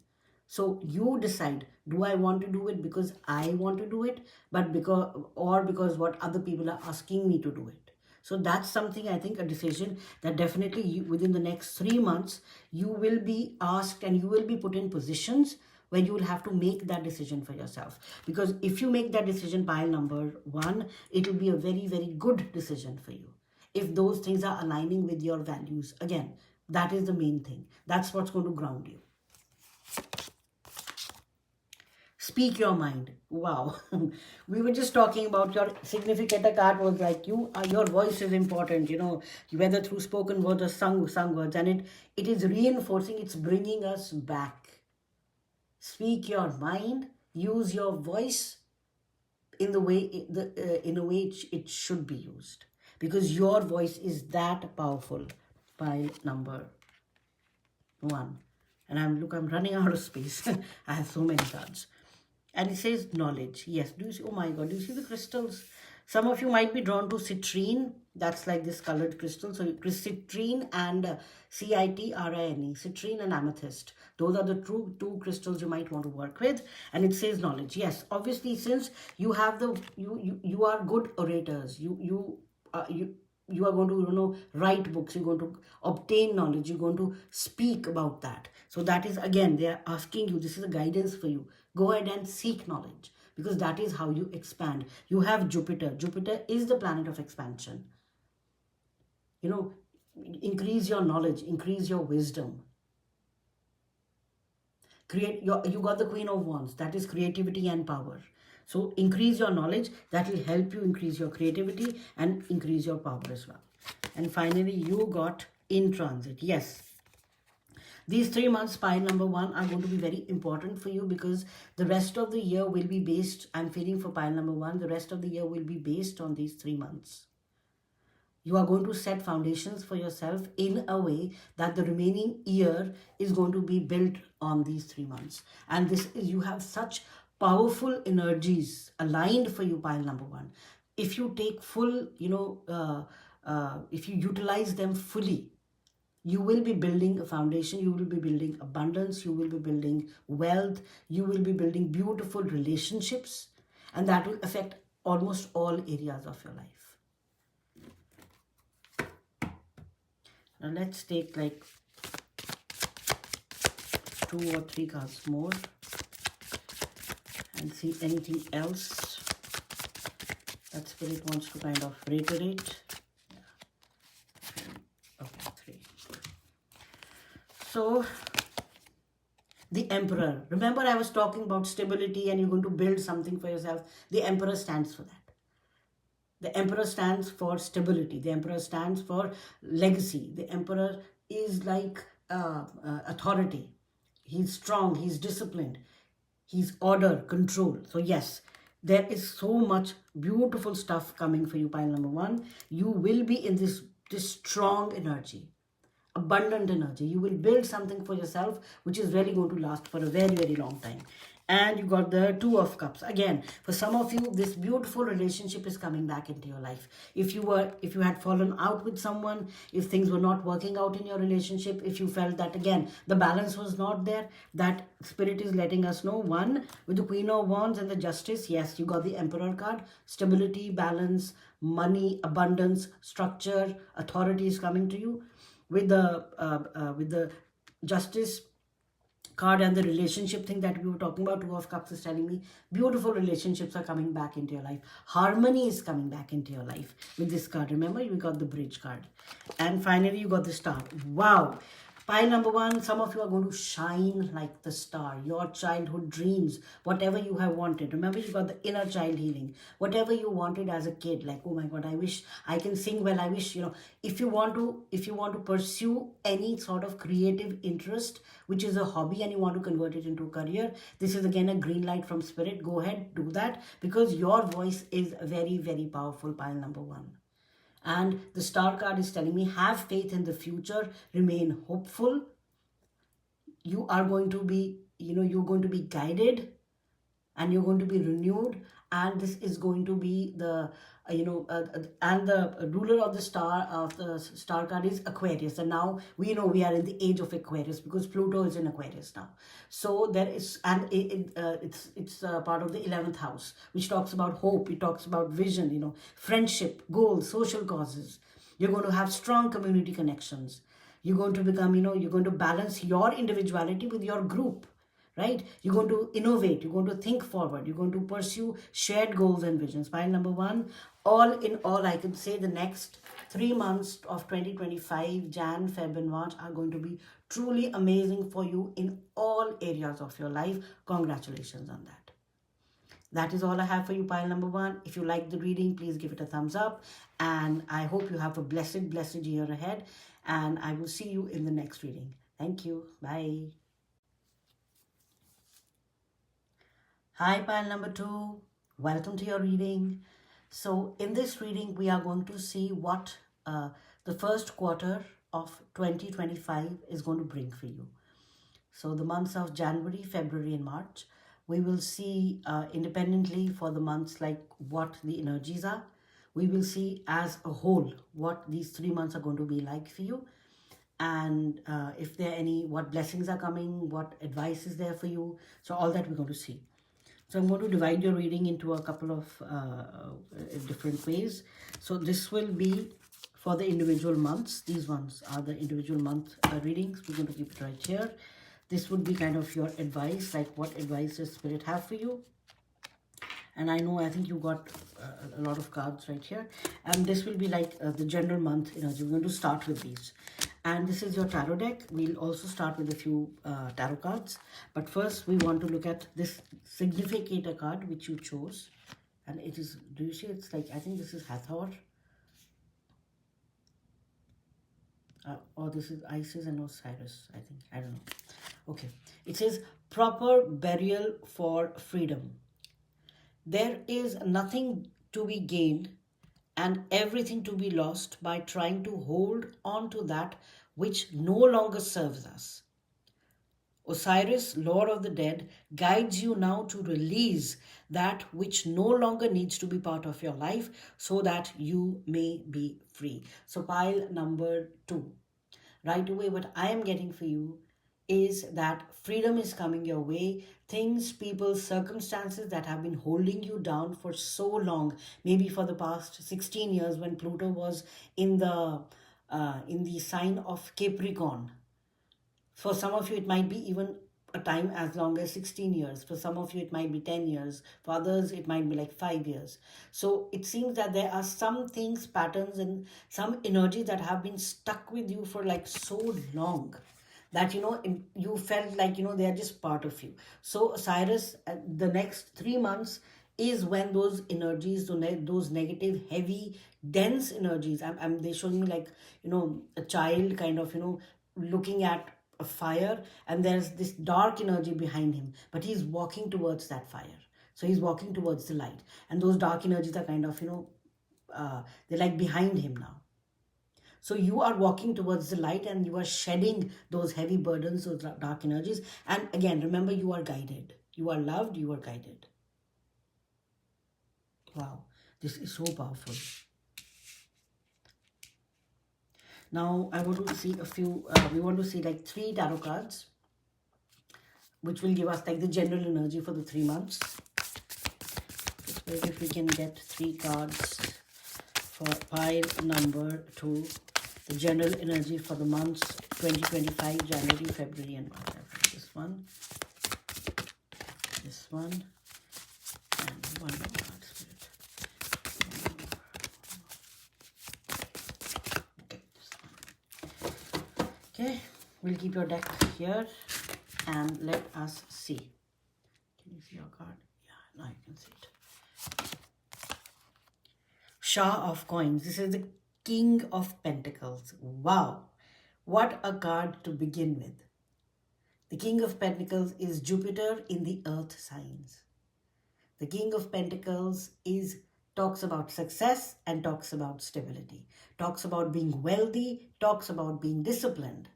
So you decide, do I want to do it because I want to do it, but because what other people are asking me to do it. So that's something, I think, a decision that definitely within the next 3 months, you will be asked and you will be put in positions where you will have to make that decision for yourself. Because if you make that decision, pile number 1, it will be a very, very good decision for you. If those things are aligning with your values, again, that is the main thing. That's what's going to ground you. Speak your mind. Wow. We were just talking about your significant card was like your voice is important, whether through spoken words or sung words, and it is reinforcing, it's bringing us back. Speak your mind, use your voice in the way in a way it should be used, because your voice is that powerful. Pile number 1. And I'm running out of space. I have so many cards. And it says knowledge. Yes. Do you see? Oh my God. Do you see the crystals? Some of you might be drawn to citrine. That's like this colored crystal. So citrine and citrine. Citrine and amethyst. Those are the two crystals you might want to work with. And it says knowledge. Yes. Obviously, since you have you are good orators. You are going to write books, you're going to obtain knowledge, you're going to speak about that. So that is, again, they are asking you, this is a guidance for you. Go ahead and seek knowledge, because that is how you expand. You have Jupiter. Jupiter is the planet of expansion. Increase your knowledge, increase your wisdom. You got the Queen of Wands, that is creativity and power. So increase your knowledge, that will help you increase your creativity and increase your power as well. And finally, you got in transit. Yes. These 3 months, pile number 1, are going to be very important for you, because the rest of the year will be based, I'm feeling for pile number 1, the rest of the year will be based on these 3 months. You are going to set foundations for yourself in a way that the remaining year is going to be built on these 3 months. And you have such powerful energies aligned for you, pile number 1. If you take full, if you utilize them fully, you will be building a foundation, you will be building abundance, you will be building wealth, you will be building beautiful relationships, and that will affect almost all areas of your life. Now let's take like 2 or 3 cards more and see anything else that Spirit wants to kind of reiterate. Okay, 3. So, the Emperor. Remember, I was talking about stability and you're going to build something for yourself. The Emperor stands for that. The Emperor stands for stability. The Emperor stands for legacy. The Emperor is like authority. He's strong. He's disciplined. He's order, control. So yes, there is so much beautiful stuff coming for you, pile number 1. You will be in this strong energy, abundant energy. You will build something for yourself which is really going to last for a very, very long time. And you got the 2 of Cups. Again, for some of you, this beautiful relationship is coming back into your life. If you had fallen out with someone, if things were not working out in your relationship, if you felt that, again, the balance was not there, that Spirit is letting us know. 1, with the Queen of Wands and the Justice, yes, you got the Emperor card. Stability, balance, money, abundance, structure, authority is coming to you. With the Justice card and the relationship thing that we were talking about, 2 of Cups is telling me beautiful relationships are coming back into your life. Harmony is coming back into your life with this card. Remember, you got the Bridge card. And finally, you got the Star. Wow. Pile number 1, some of you are going to shine like the star. Your childhood dreams, whatever you have wanted. Remember, you got the inner child healing. Whatever you wanted as a kid, like, oh my God, I wish I can sing well. I wish, if you want to pursue any sort of creative interest, which is a hobby, and you want to convert it into a career, this is again a green light from Spirit. Go ahead, do that, because your voice is very, very powerful, pile number 1. And the star card is telling me, have faith in the future, remain hopeful. You are going to be, you're going to be guided, and you're going to be renewed. And this is going to be the and the ruler of the star card is Aquarius. And now we know we are in the age of Aquarius because Pluto is in Aquarius now. So there is, and it's part of the 11th house, which talks about hope. It talks about vision, friendship, goals, social causes. You're going to have strong community connections. You're going to become, you're going to balance your individuality with your group, right? You're going to innovate, you're going to think forward, you're going to pursue shared goals and visions. Pile number one, all in all, I can say the next 3 months of 2025, Jan, Feb, and March, are going to be truly amazing for you in all areas of your life. Congratulations on that. That is all I have for you, pile number one. If you like the reading, please give it a thumbs up. And I hope you have a blessed year ahead. And I will see you in the next reading. Thank you. Bye. Hi, pile number two. Welcome to your reading. So in this reading, we are going to see what the first quarter of 2025 is going to bring for you. So the months of January, February, and March, we will see independently for the months like what the energies are. We will see as a whole what these 3 months are going to be like for you. And if there are any, what blessings are coming, what advice is there for you. So all that we're going to see. So I'm going to divide your reading into a couple of different ways. So this will be for the individual months. These ones are the individual month readings. We're going to keep it right here. This would be kind of your advice, like what advice does Spirit have for you. And I think you got a lot of cards right here. And this will be like the general month energy. We're going to start with these. And this is your tarot deck. We'll also start with a few tarot cards. But first, we want to look at this significator card, which you chose. And it is, do you see, it's like, I think this is Hathor. Or this is Isis and Osiris, I think. I don't know. Okay. It says, proper burial for freedom. There is nothing to be gained and everything to be lost by trying to hold on to that which no longer serves us. Osiris, Lord of the Dead, guides you now to release that which no longer needs to be part of your life so that you may be free. So pile number two. Right away, what I am getting for you is that freedom is coming your way. Things, people, circumstances that have been holding you down for so long, maybe for the past 16 years when Pluto was in the sign of Capricorn. For some of you, it might be even a time as long as 16 years. For some of you, it might be 10 years. For others, it might be like 5 years. So it seems that there are some things, patterns, and some energy that have been stuck with you for like so long that, you felt like, they are just part of you. So Osiris, the next 3 months is when those energies, those negative, heavy, dense energies, they're showing me like, a child kind of, looking at a fire, and there's this dark energy behind him, but he's walking towards that fire. So he's walking towards the light, and those dark energies are kind of, they're like behind him now. So you are walking towards the light and you are shedding those heavy burdens, those dark energies. And again, remember, you are guided. You are loved, you are guided. Wow, this is so powerful. Now, I want to see a few, we want to see like 3 tarot cards, which will give us like the general energy for the 3 months. Let's see if we can get 3 cards for pile number 2. The general energy for the months 2025, January, February, and March. This one, and one more card, Spirit. Okay, this one. Okay, we'll keep your deck here and let us see. Can you see your card? Yeah, now you can see it. Shah of Coins. This is the King of Pentacles. Wow, what a card to begin with. The King of Pentacles is Jupiter in the earth signs. The King of Pentacles is talks about success and talks about stability, talks about being wealthy, talks about being disciplined.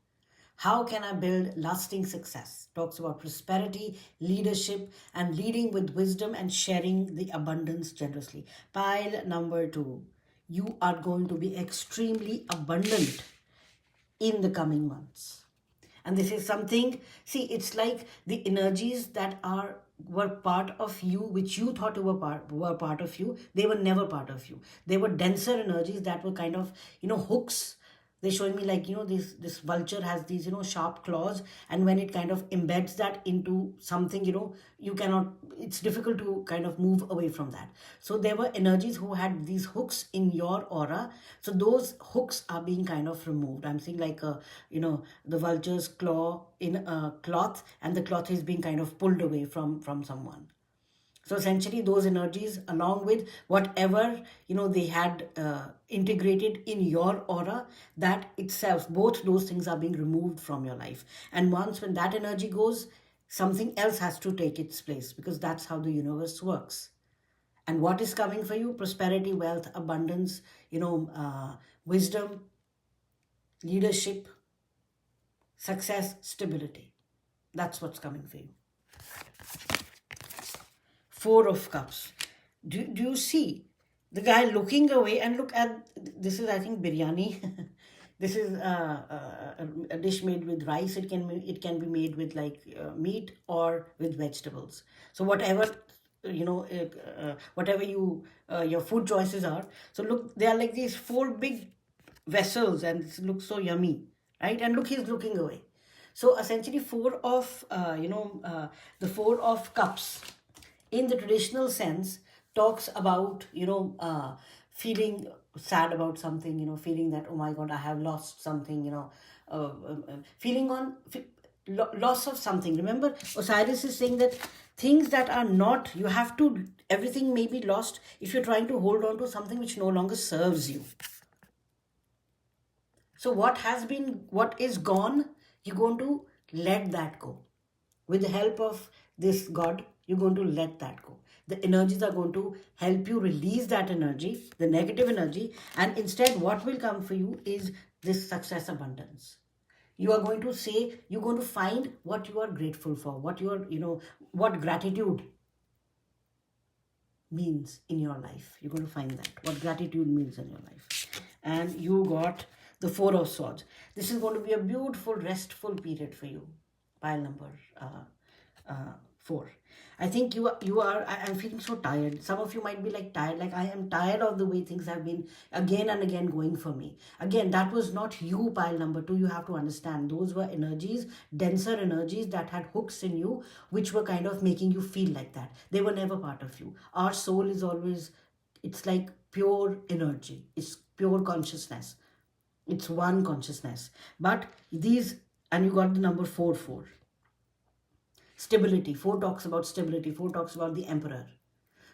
How can I build lasting success? Talks about prosperity, leadership, and leading with wisdom and sharing the abundance generously. Pile number 2. You are going to be extremely abundant in the coming months. And this is something, see, it's like the energies that were part of you, which you thought were part of you, they were never part of you. They were denser energies that were kind of, hooks. They're showing me like, this vulture has these, sharp claws, and when it kind of embeds that into something, you cannot, it's difficult to kind of move away from that. So there were energies who had these hooks in your aura. So those hooks are being kind of removed. I'm seeing like the vulture's claw in a cloth, and the cloth is being kind of pulled away from someone. So essentially those energies, along with whatever, they had integrated in your aura, that itself, both those things are being removed from your life. And once when that energy goes, something else has to take its place, because that's how the universe works. And what is coming for you? Prosperity, wealth, abundance, wisdom, leadership, success, stability. That's what's coming for you. Four of Cups. Do you see the guy looking away? And look at, this is, I think, biryani. This is a dish made with rice. It can be made with like meat or with vegetables. So whatever, whatever your food choices are. So look, they are like these four big vessels, and it looks so yummy, right? And look, he's looking away. So essentially, the Four of Cups, in the traditional sense, talks about, feeling sad about something, feeling that, oh my God, I have lost something, feeling loss of something. Remember, Osiris is saying that things that are not, everything may be lost if you're trying to hold on to something which no longer serves you. So what is gone, you're going to let that go. With the help of this God, you're going to let that go. The energies are going to help you release that energy, the negative energy, and instead what will come for you is this success, abundance. You are going to say, you're going to find what you are grateful for, what gratitude means in your life. You're going to find that, what gratitude means in your life. And you got the Four of Swords. This is going to be a beautiful, restful period for you. Pile number 4. I think I'm feeling so tired. Some of you might be like tired, like I am tired of the way things have been again and again going for me. Again, that was not you, pile number 2. You have to understand, those were energies, denser energies that had hooks in you, which were kind of making you feel like that. They were never part of you. Our soul is always, it's like pure energy. It's pure consciousness. It's one consciousness. But these, and you got the number 4. Stability. 4 talks about stability. 4 talks about the Emperor.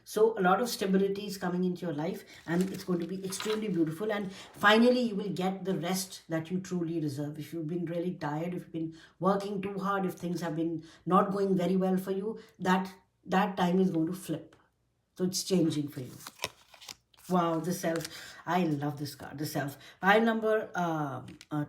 So a lot of stability is coming into your life, and it's going to be extremely beautiful. And finally, you will get the rest that you truly deserve. If you've been really tired, if you've been working too hard, if things have been not going very well for you, that time is going to flip. So it's changing for you. Wow, the Self. I love this card, the Self. Pile number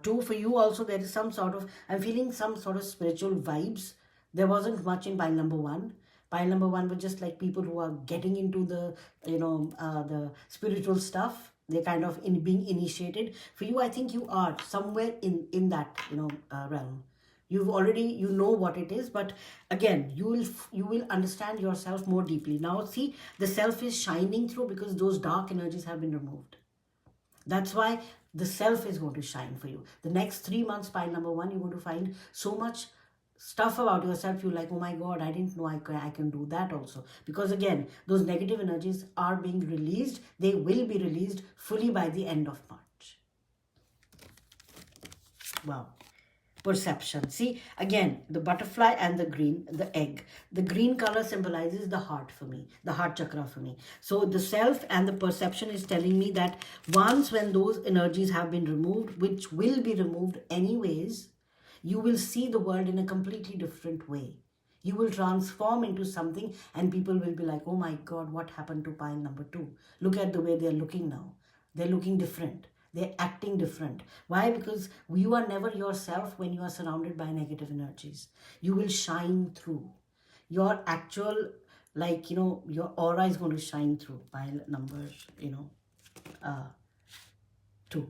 2 for you also, there is some sort of, I'm feeling some sort of spiritual vibes. There wasn't much in pile number 1. Pile number 1 were just like people who are getting into the, the spiritual stuff. They're kind of being initiated. For you, I think you are somewhere in that, realm. You've already, you know what it is, but again, you will understand yourself more deeply. Now, see, the Self is shining through because those dark energies have been removed. That's why the Self is going to shine for you. The next 3 months, pile number 1, you're going to find so much stuff about yourself. You're like, oh my God, I didn't know I can do that also. Because again, those negative energies are being released. They will be released fully by the end of March. Wow. Perception. See, again, the butterfly and the green, the egg. The green color symbolizes the heart for me, the heart chakra for me. So the Self and the perception is telling me that once when those energies have been removed, which will be removed anyways, you will see the world in a completely different way. You will transform into something and people will be like, oh my God, what happened to pile number 2? Look at the way they're looking now. They're looking different. They're acting different. Why? Because you are never yourself when you are surrounded by negative energies. You will shine through. Your actual, like, your aura is going to shine through. Pile number, 2.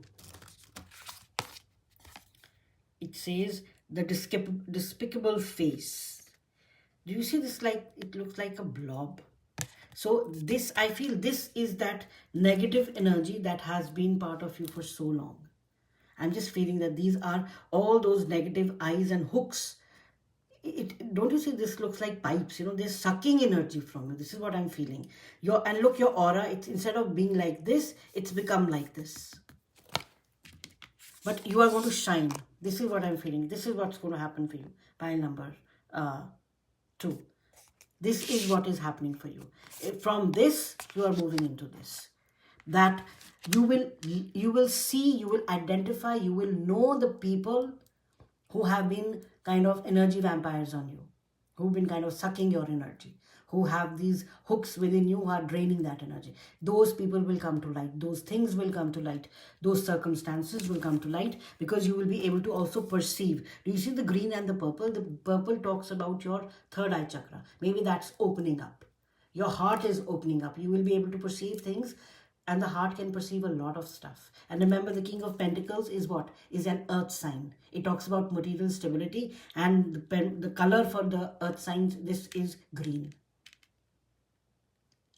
It says the despicable face. Do you see this? Like, it looks like a blob. So this, I feel this is that negative energy that has been part of you for so long. I'm just feeling that these are all those negative eyes and hooks. Don't you see this looks like pipes? They're sucking energy from you. This is what I'm feeling. And look, your aura, it's instead of being like this, it's become like this. But you are going to shine. This is what I'm feeling. This is what's going to happen for you. Pile number 2. This is what is happening for you. From this, you are moving into this. That you will see, you will identify, you will know the people who have been kind of energy vampires on you, who've been kind of sucking your energy, who have these hooks within you, who are draining that energy. Those people will come to light. Those things will come to light. Those circumstances will come to light, because you will be able to also perceive. Do you see the green and the purple? The purple talks about your third eye chakra. Maybe that's opening up. Your heart is opening up. You will be able to perceive things, and the heart can perceive a lot of stuff. And remember, the King of Pentacles is what? Is an earth sign. It talks about material stability, and the color for the earth signs, this is green.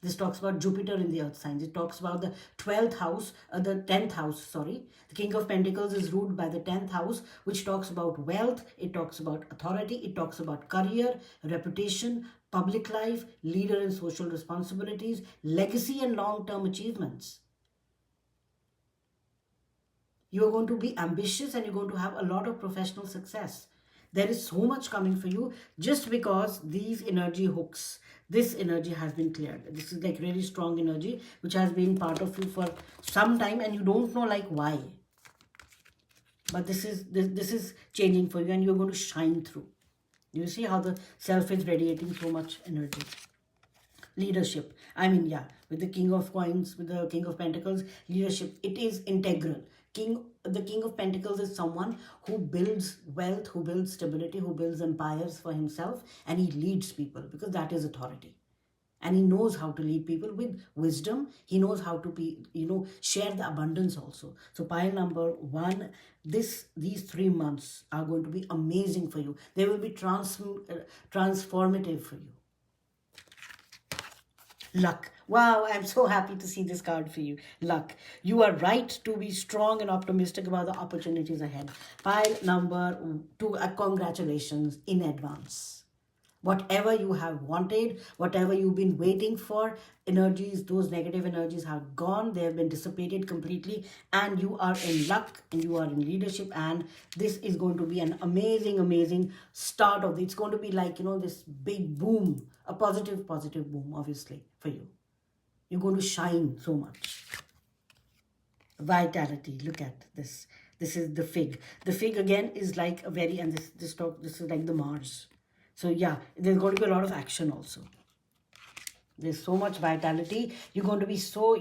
This talks about Jupiter in the earth signs. It talks about the 12th house, the 10th house, sorry. The King of Pentacles is ruled by the 10th house, which talks about wealth. It talks about authority. It talks about career, reputation, public life, leader and social responsibilities, legacy and long-term achievements. You're going to be ambitious and you're going to have a lot of professional success. There is so much coming for you just because these energy hooks, this energy has been cleared. This is like really strong energy which has been part of you for some time and you don't know like why. But this is changing for you and you're going to shine through. You see how the self is radiating so much energy. Leadership. I mean, yeah, with the King of Coins, with the King of Pentacles, leadership, it is integral. The King of Pentacles is someone who builds wealth, who builds stability, who builds empires for himself, and he leads people because that is authority. And he knows how to lead people with wisdom. He knows how to be, share the abundance also. So pile number 1, these 3 months are going to be amazing for you. They will be transformative for you. Luck. Wow, I'm so happy to see this card for you. Luck. You are right to be strong and optimistic about the opportunities ahead. Pile number 2, congratulations in advance. Whatever you have wanted, whatever you've been waiting for, energies, those negative energies have gone. They have been dissipated completely and you are in luck and you are in leadership, and this is going to be an amazing, amazing start of it. It's going to be like, this big boom, a positive boom, obviously, for you. You're going to shine so much. Vitality. Look at this. This is the fig. The fig again is like a very, and this is like the Mars. So yeah, there's going to be a lot of action also. There's so much vitality. You're going to be so,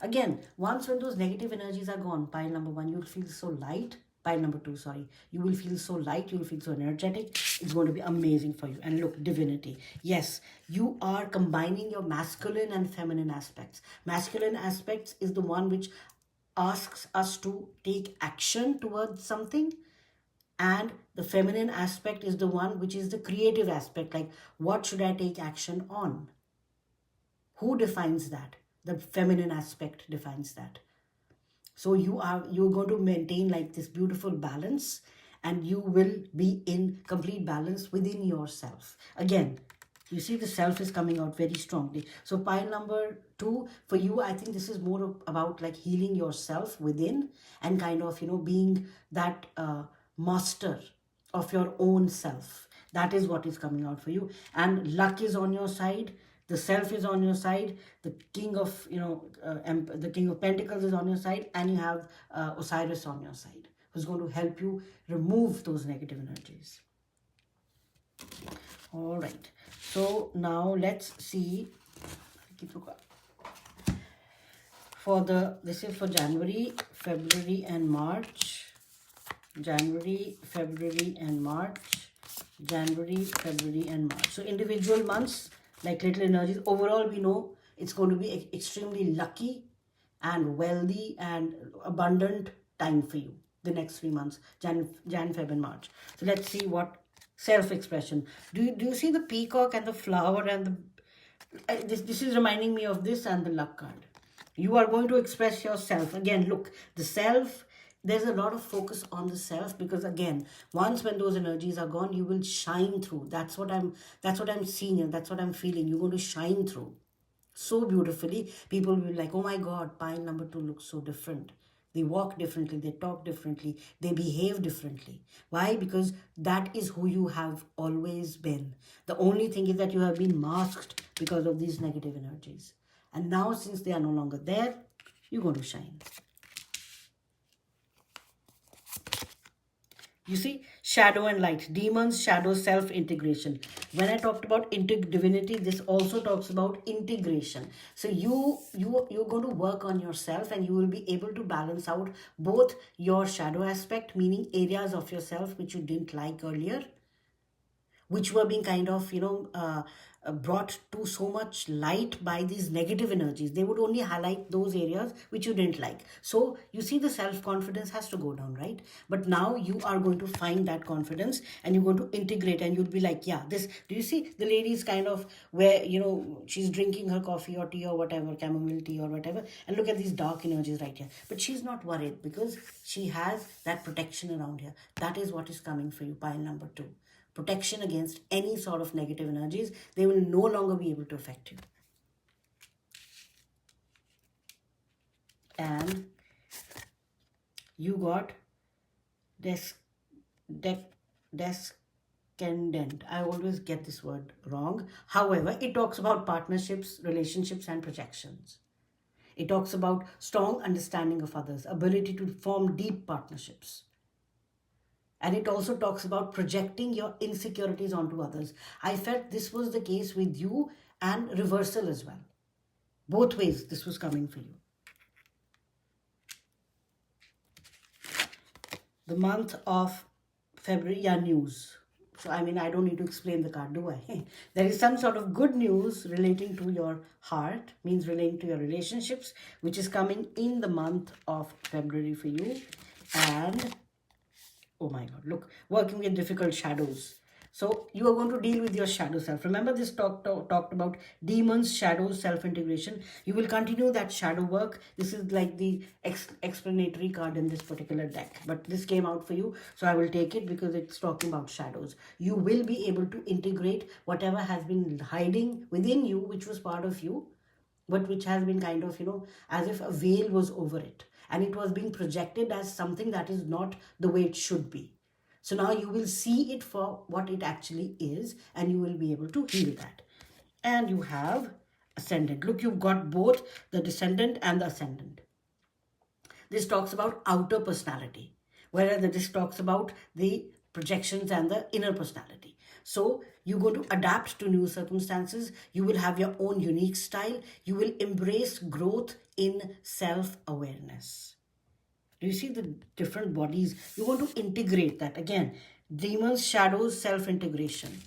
again, once when those negative energies are gone, pile number 1, you'll feel so light. Pile number 2, sorry. You will feel so light. You will feel so energetic. It's going to be amazing for you. And look, divinity. Yes, you are combining your masculine and feminine aspects. Masculine aspects is the one which asks us to take action towards something. And the feminine aspect is the one which is the creative aspect. Like, what should I take action on? Who defines that? The feminine aspect defines that. So you're going to maintain like this beautiful balance, and you will be in complete balance within yourself. Again, you see the self is coming out very strongly. So pile number 2, for you, I think this is more about like healing yourself within and kind of, being that master of your own self. That is what is coming out for you. And luck is on your side. The self is on your side. The King of, the King of Pentacles is on your side. And you have Osiris on your side, who's going to help you remove those negative energies. All right. So now let's see. For this is for January, February, and March. January, February, and March. January, February, and March. So individual months, like little energies. Overall, we know it's going to be extremely lucky and wealthy and abundant time for you. The next 3 months, Jan, Feb, and March. So let's see what self-expression. Do you see the peacock and the flower and the this is reminding me of this and the luck card. You are going to express yourself. Again, look, the self, there's a lot of focus on the self, because again, once when those energies are gone, you will shine through. That's what I'm seeing, and that's what I'm feeling. You're going to shine through so beautifully. People will be like, oh my God, pile number 2 looks so different. They walk differently, they talk differently, they behave differently. Why? Because that is who you have always been. The only thing is that you have been masked because of these negative energies. And now, since they are no longer there, you're going to shine. You see, shadow and light, demons, shadow, self-integration. When I talked about divinity, this also talks about integration. So you're going to work on yourself, and you will be able to balance out both your shadow aspect, meaning areas of yourself which you didn't like earlier, which were being kind of, brought to so much light by these negative energies. They would only highlight those areas which you didn't like. So you see, the self-confidence has to go down, right? But now you are going to find that confidence, and you're going to integrate, and you'll be like, yeah, this, do you see the lady is kind of where, she's drinking her coffee or tea or whatever, chamomile tea or whatever, and look at these dark energies right here. But she's not worried, because she has that protection around here. That is what is coming for you, pile number 2. Protection against any sort of negative energies. They will no longer be able to affect you. And you got descendant. I always get this word wrong. However, it talks about partnerships, relationships, and projections. It talks about strong understanding of others, ability to form deep partnerships. And it also talks about projecting your insecurities onto others. I felt this was the case with you, and reversal as well. Both ways this was coming for you. The month of February, news. So, I don't need to explain the card, do I? There is some sort of good news relating to your heart, means relating to your relationships, which is coming in the month of February for you. And oh my God, look, working with difficult shadows. So you are going to deal with your shadow self. Remember, this talked about demons, shadows, self-integration. You will continue that shadow work. This is like the explanatory card in this particular deck. But this came out for you, so I will take it because it's talking about shadows. You will be able to integrate whatever has been hiding within you, which was part of you, but which has been kind of, as if a veil was over it. And it was being projected as something that is not the way it should be. So now you will see it for what it actually is, and you will be able to heal that. And you have ascendant. Look, you've got both the descendant and the ascendant. This talks about outer personality, whereas this talks about the projections and the inner personality. So you're going to adapt to new circumstances. You will have your own unique style. You will embrace growth in self-awareness. Do you see the different bodies? You want to integrate that. Again, demons, shadows, self-integration.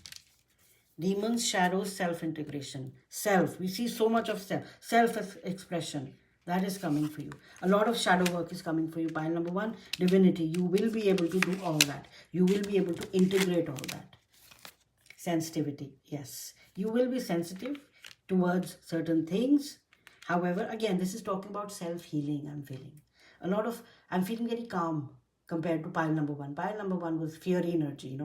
Demons, shadows, self-integration. Self. We see so much of self. Self-expression. That is coming for you. A lot of shadow work is coming for you. Pile number 1, divinity. You will be able to do all that. You will be able to integrate all that. Sensitivity. Yes. You will be sensitive towards certain things. However, again, this is talking about self-healing, I'm feeling. I'm feeling very calm compared to pile number 1. Pile number 1 was fiery energy,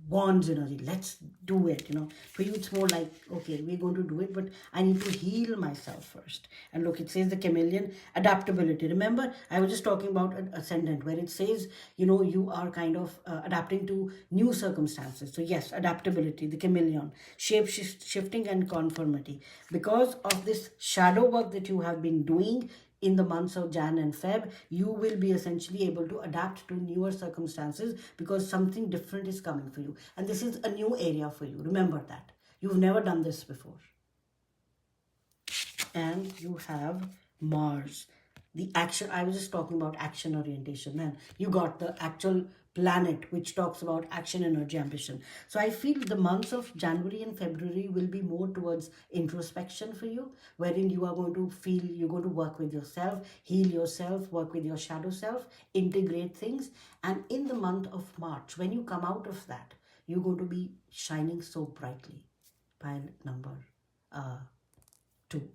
wands energy. Let's do it, For you, it's more like, okay, we're going to do it, but I need to heal myself first. And look, it says the chameleon, adaptability. Remember, I was just talking about an ascendant, where it says, you are kind of adapting to new circumstances. So yes, adaptability, the chameleon, shape-shifting and conformity. Because of this shadow work that you have been doing, in the months of Jan and Feb, you will be essentially able to adapt to newer circumstances because something different is coming for you. And this is a new area for you. Remember that. You've never done this before. And you have Mars. The action, I was just talking about action orientation, and you got the actual planet which talks about action, energy, ambition. So I feel the months of January and February will be more towards introspection for you, wherein you are going to feel you're going to work with yourself, heal yourself, work with your shadow self, integrate things. And in the month of March, when you come out of that, you're going to be shining so brightly. Pile number 2.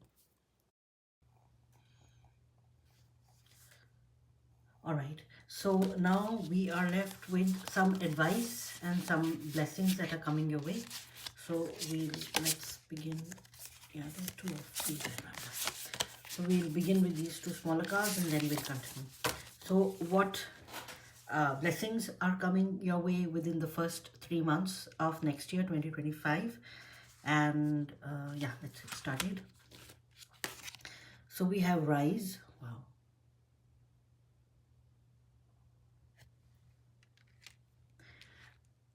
All right, so now we are left with some advice and some blessings that are coming your way. So let's begin. Yeah, there are 2 or 3 there. So we'll begin with these 2 smaller cards and then we'll continue. So what blessings are coming your way within the first 3 months of next year, 2025? And yeah, let's get started. So we have Rise. Wow.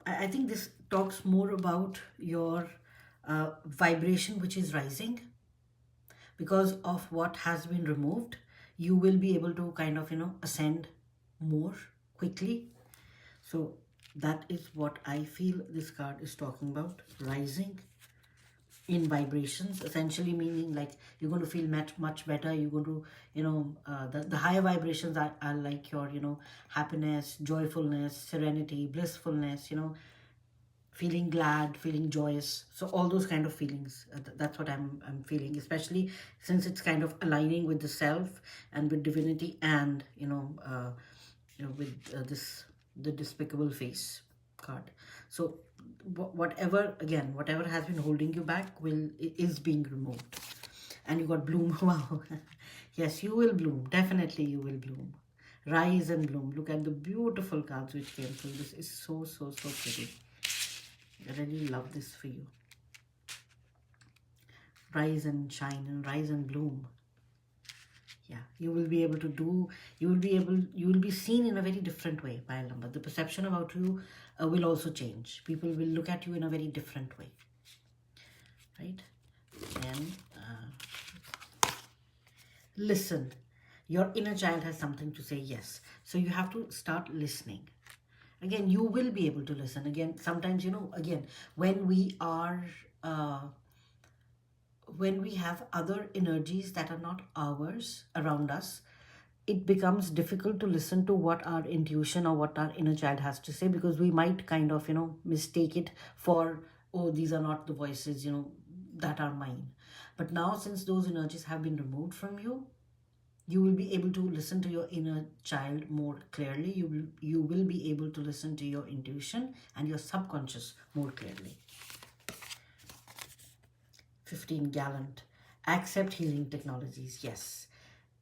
I think this talks more about your vibration which is rising. Because of what has been removed, you will be able to kind of, ascend more quickly. So that is what I feel this card is talking about, rising in vibrations, essentially meaning like you're going to feel much better. You're going to, the higher vibrations are like your, happiness, joyfulness, serenity, blissfulness, feeling glad, feeling joyous. So all those kind of feelings, that's what I'm feeling, especially since it's kind of aligning with the self and with divinity and, with the Despicable Face card. So whatever has been holding you back is being removed. And you got Bloom. Wow. Yes, you will bloom. Definitely you will bloom. Rise and bloom. Look at the beautiful cards which came through. This is so pretty. I really love this for you. Rise and shine and rise and bloom. Yeah, you will be able to do, you will be seen in a very different way, pile number. The perception about you will also change. People will look at you in a very different way. Right? Then, listen. Your inner child has something to say, yes. So you have to start listening. Again, you will be able to listen. Again, sometimes, again, when we are, when we have other energies that are not ours around us, it becomes difficult to listen to what our intuition or what our inner child has to say, because we might kind of, mistake it for, oh, these are not the voices, that are mine. But now, since those energies have been removed from you, you will be able to listen to your inner child more clearly. You will be able to listen to your intuition and your subconscious more clearly. 15, Gallant. Accept healing technologies. Yes.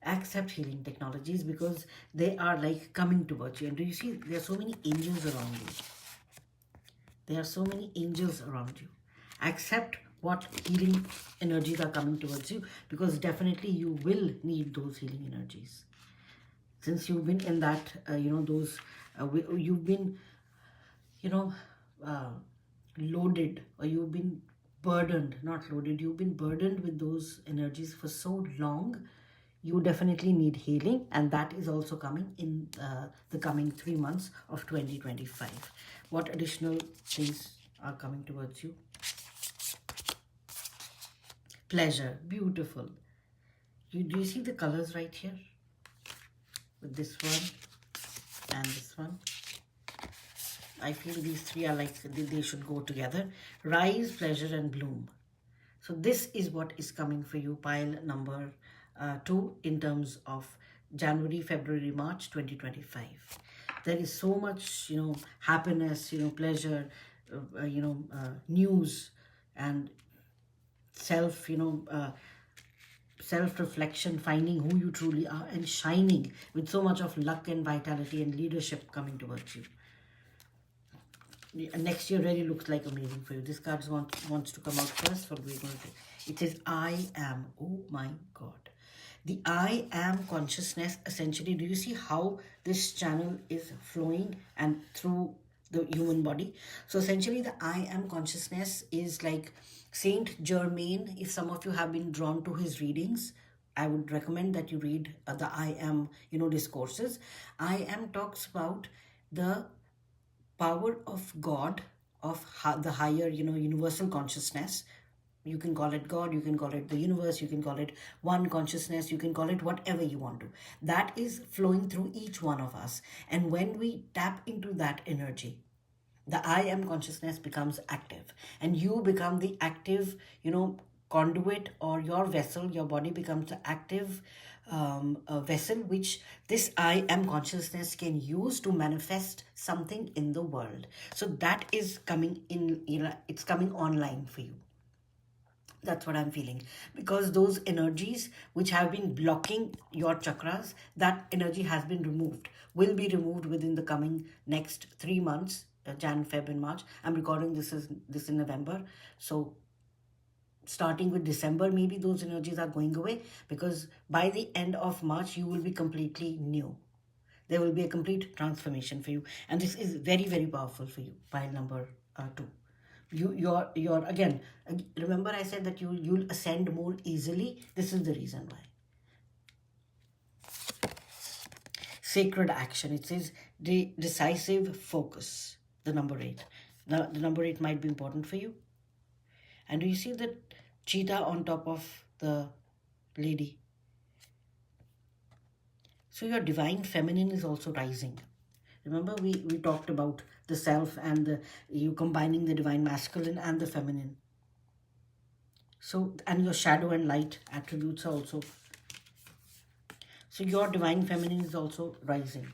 Accept healing technologies because they are like coming towards you. And do you see there are so many angels around you? There are so many angels around you. Accept what healing energies are coming towards you, because definitely you will need those healing energies. Since you've been in that, you've been, loaded, or you've been burdened, not loaded, you've been burdened with those energies for so long, you definitely need healing, and that is also coming in the coming 3 months of 2025. What additional things are coming towards you? Pleasure. Beautiful. Do you see the colors right here? With this one and this one. I feel these 3 are like, they should go together. Rise, pleasure, and bloom. So this is what is coming for you, pile number 2, in terms of January, February, March 2025. There is so much, happiness, pleasure, news, and self-reflection, finding who you truly are, and shining with so much of luck and vitality and leadership coming towards you. Next year really looks like amazing for you. This card wants to come out first. What we're going to do. It says, I am. Oh my God. The I am consciousness, essentially, do you see how this channel is flowing and through the human body? So essentially, the I am consciousness is like Saint Germain. If some of you have been drawn to his readings, I would recommend that you read the I am, discourses. I am talks about the power of God, of the higher, universal consciousness. You can call it God, you can call it the universe, you can call it one consciousness, you can call it whatever you want to. That is flowing through each one of us. And when we tap into that energy, the I am consciousness becomes active, and you become the active, conduit, or your vessel. Your body becomes the active vessel which this I am consciousness can use to manifest something in the world. So that is coming in, it's coming online for you. That's what I'm feeling. Because those energies which have been blocking your chakras, that energy has been removed, will be removed within the coming next 3 months, Jan, Feb, and March. I'm recording this in November. So starting with December, maybe those energies are going away, because by the end of March, you will be completely new. There will be a complete transformation for you. And this is very, very powerful for you. Pile number 2. You're again, remember I said that you'll ascend more easily. This is the reason why. Sacred action, it says decisive focus, the number 8. The number 8 might be important for you. And do you see the cheetah on top of the lady? So your divine feminine is also rising. Remember, we talked about the self and you combining the divine masculine and the feminine. So, and your shadow and light attributes are also. So your divine feminine is also rising.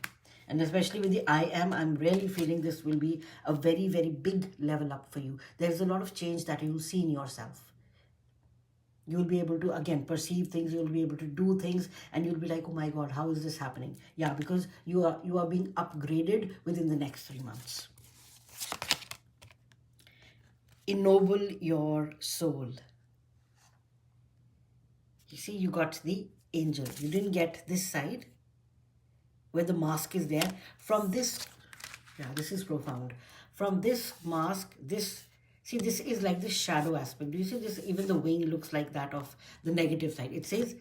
And especially with the I am, I'm really feeling this will be a very, very big level up for you. There's a lot of change that you'll see in yourself. You'll be able to, again, perceive things, you'll be able to do things, and you'll be like, oh my God, how is this happening? Yeah, because you are being upgraded within the next 3 months. Ennoble your soul. You see, you got the angel. You didn't get this side where the mask is there. From this, yeah, this is profound. From this mask, see, this is like this shadow aspect. Do you see this? Even the wing looks like that of the negative side. It says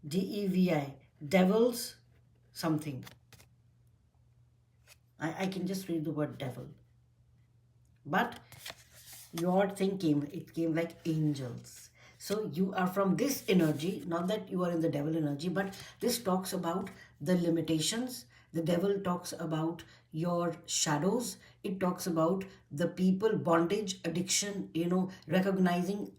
DEVI, devils something. I can just read the word devil. But your thing came like angels. So you are from this energy, not that you are in the devil energy, but this talks about the limitations. The devil talks about your shadows. It talks about the people, bondage, addiction, recognizing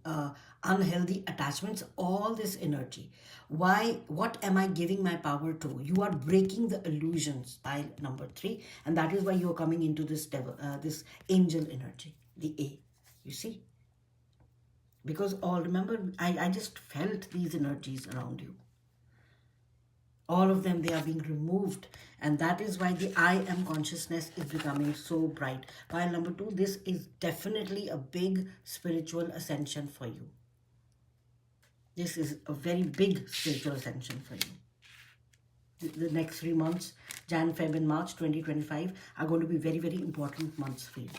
unhealthy attachments, all this energy. Why? What am I giving my power to? You are breaking the illusions, pile number 3. And that is why you are coming into this devil, this angel energy, the A. You see? Because remember, I just felt these energies around you. All of them, they are being removed. And that is why the I am consciousness is becoming so bright. Pile number 2, this is definitely a big spiritual ascension for you. This is a very big spiritual ascension for you. The next 3 months, Jan, Feb, and March 2025 are going to be very, very important months for you.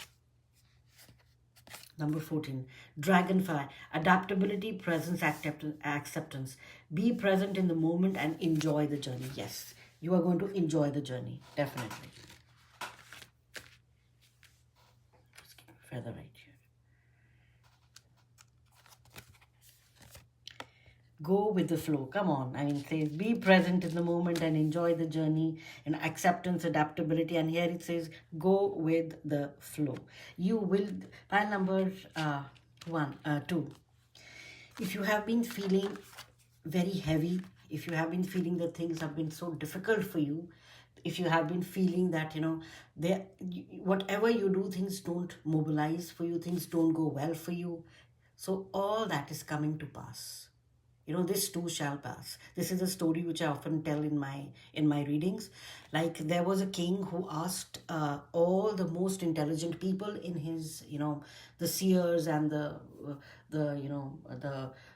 Number 14, dragonfly, adaptability, presence, acceptance. Be present in the moment and enjoy the journey. Yes, you are going to enjoy the journey, definitely. Let's keep a feather right here. Go with the flow. Come on. I mean, it says be present in the moment and enjoy the journey, and acceptance, adaptability. And here it says go with the flow. You will, pile number 2. If you have been feeling very heavy, if you have been feeling that things have been so difficult for you, if you have been feeling that, whatever you do, things don't mobilize for you, things don't go well for you. So all that is coming to pass. This too shall pass. This is a story which I often tell in my readings. Like, there was a king who asked all the most intelligent people in his, the seers and the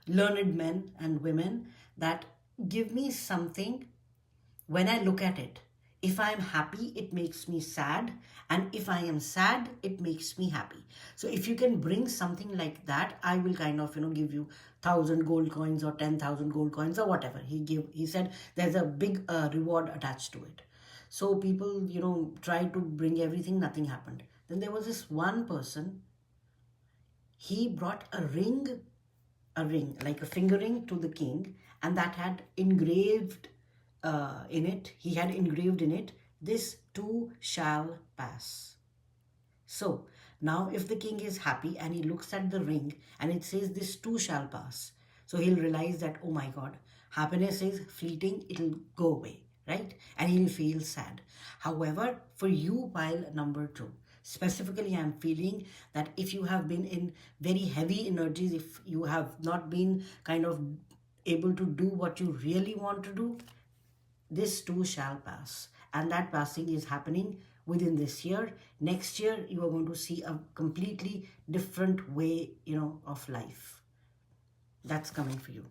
learned men and women, that give me something when I look at it. If I'm happy, it makes me sad. And if I am sad, it makes me happy. So if you can bring something like that, I will kind of, give you 1,000 gold coins or 10,000 gold coins or whatever. He said there's a big reward attached to it. So people, tried to bring everything, nothing happened. Then there was this one person, he brought a ring, like a finger ring to the king, and that had engraved he had engraved in it, this too shall pass. So now if the king is happy and he looks at the ring and it says this too shall pass, so he'll realize that, oh my God, happiness is fleeting, it'll go away, right? And he'll feel sad. However, for you, pile number 2, specifically, I'm feeling that if you have been in very heavy energies, if you have not been kind of able to do what you really want to do, this too shall pass. And that passing is happening within this year. Next year, you are going to see a completely different way, of life. That's coming for you.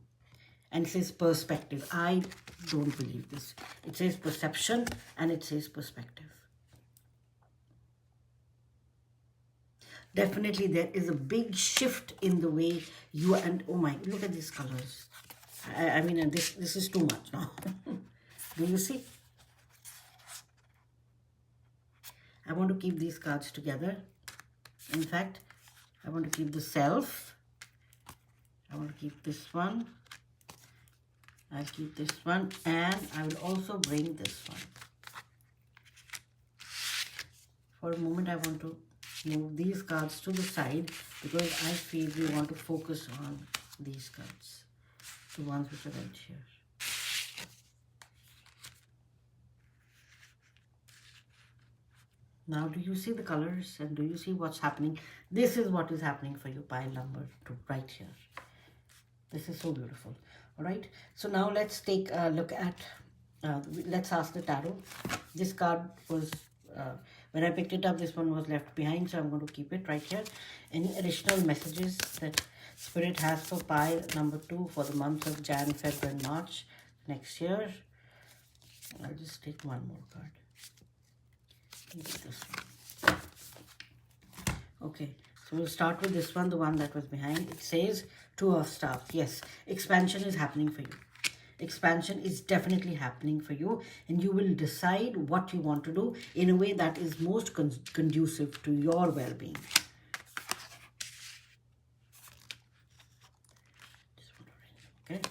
And it says perspective. I don't believe this. It says perception and it says perspective. Definitely there is a big shift in the way you and, oh my, look at these colors. I mean, and this is too much now. Do you see? I want to keep these cards together. In fact, I want to keep the self. I want to keep this one. I'll keep this one, and I will also bring this one. For a moment, I want to move these cards to the side because I feel we want to focus on these cards, the ones which are right here. Now, do you see the colors and do you see what's happening? This is what is happening for you, pile number 2, right here. This is so beautiful. All right. So now let's take a look at, let's ask the tarot. This card was, when I picked it up, this one was left behind. So I'm going to keep it right here. Any additional messages that Spirit has for pile number 2 for the months of Jan, February, and March next year? I'll just take one more card. This one. Okay, so we'll start with this one, the one that was behind. It says 2 of Staff. Yes, expansion is happening for you. Expansion is definitely happening for you, and you will decide what you want to do in a way that is most conducive to your well-being. Okay.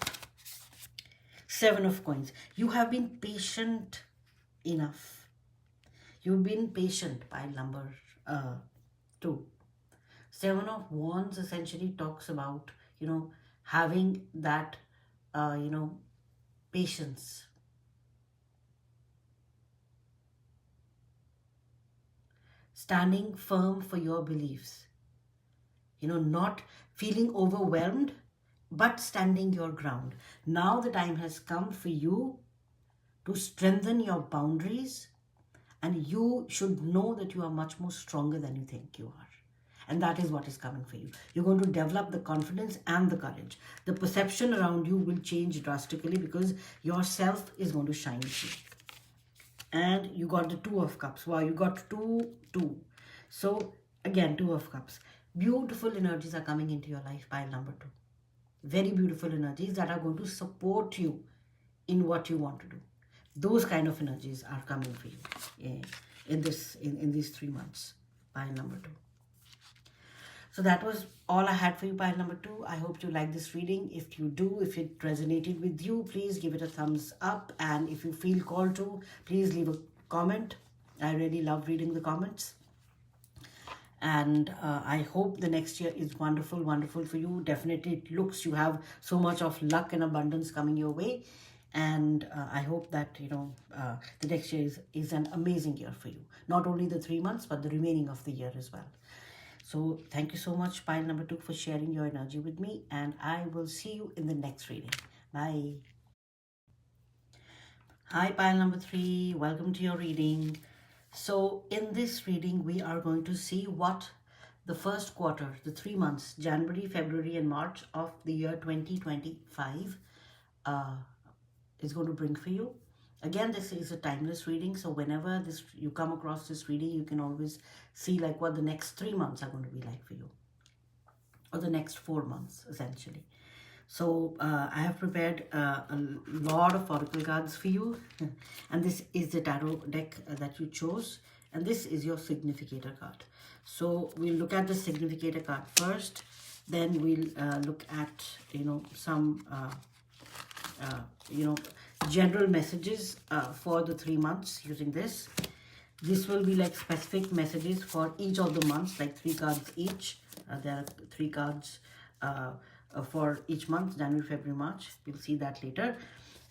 7 of Coins. You have been patient enough. You've been patient, pile number 2. 7 of Wands essentially talks about, having that, patience. Standing firm for your beliefs. Not feeling overwhelmed, but standing your ground. Now the time has come for you to strengthen your boundaries, and you should know that you are much more stronger than you think you are. And that is what is coming for you. You're going to develop the confidence and the courage. The perception around you will change drastically because yourself is going to shine through. And you got the 2 of Cups. Wow, you got 2. So again, 2 of Cups. Beautiful energies are coming into your life, pile number 2. Very beautiful energies that are going to support you in what you want to do. Those kind of energies are coming for you in these 3 months, pile number 2. So that was all I had for you, pile number 2. I hope you like this reading. If you do, if it resonated with you, please give it a thumbs up. And if you feel called to, please leave a comment. I really love reading the comments. And I hope the next year is wonderful, wonderful for you. Definitely it looks you have so much of luck and abundance coming your way. And I hope that, the next year is an amazing year for you. Not only the 3 months, but the remaining of the year as well. So thank you so much, pile number 2, for sharing your energy with me. And I will see you in the next reading. Bye. Hi, pile number 3. Welcome to your reading. So in this reading, we are going to see what the first quarter, the 3 months, January, February, and March of the year 2025, is going to bring for you. Again, this is a timeless reading, so whenever this you come across this reading, you can always see like what the next 3 months are going to be like for you, or the next 4 months essentially. So I have prepared a lot of oracle cards for you, and this is the tarot deck that you chose, and this is your significator card. So we'll look at the significator card first, then we'll look at some general messages for the 3 months using this. This will be like specific messages for each of the months, like 3 cards each. There are 3 cards for each month, January, February, March. We'll see that later.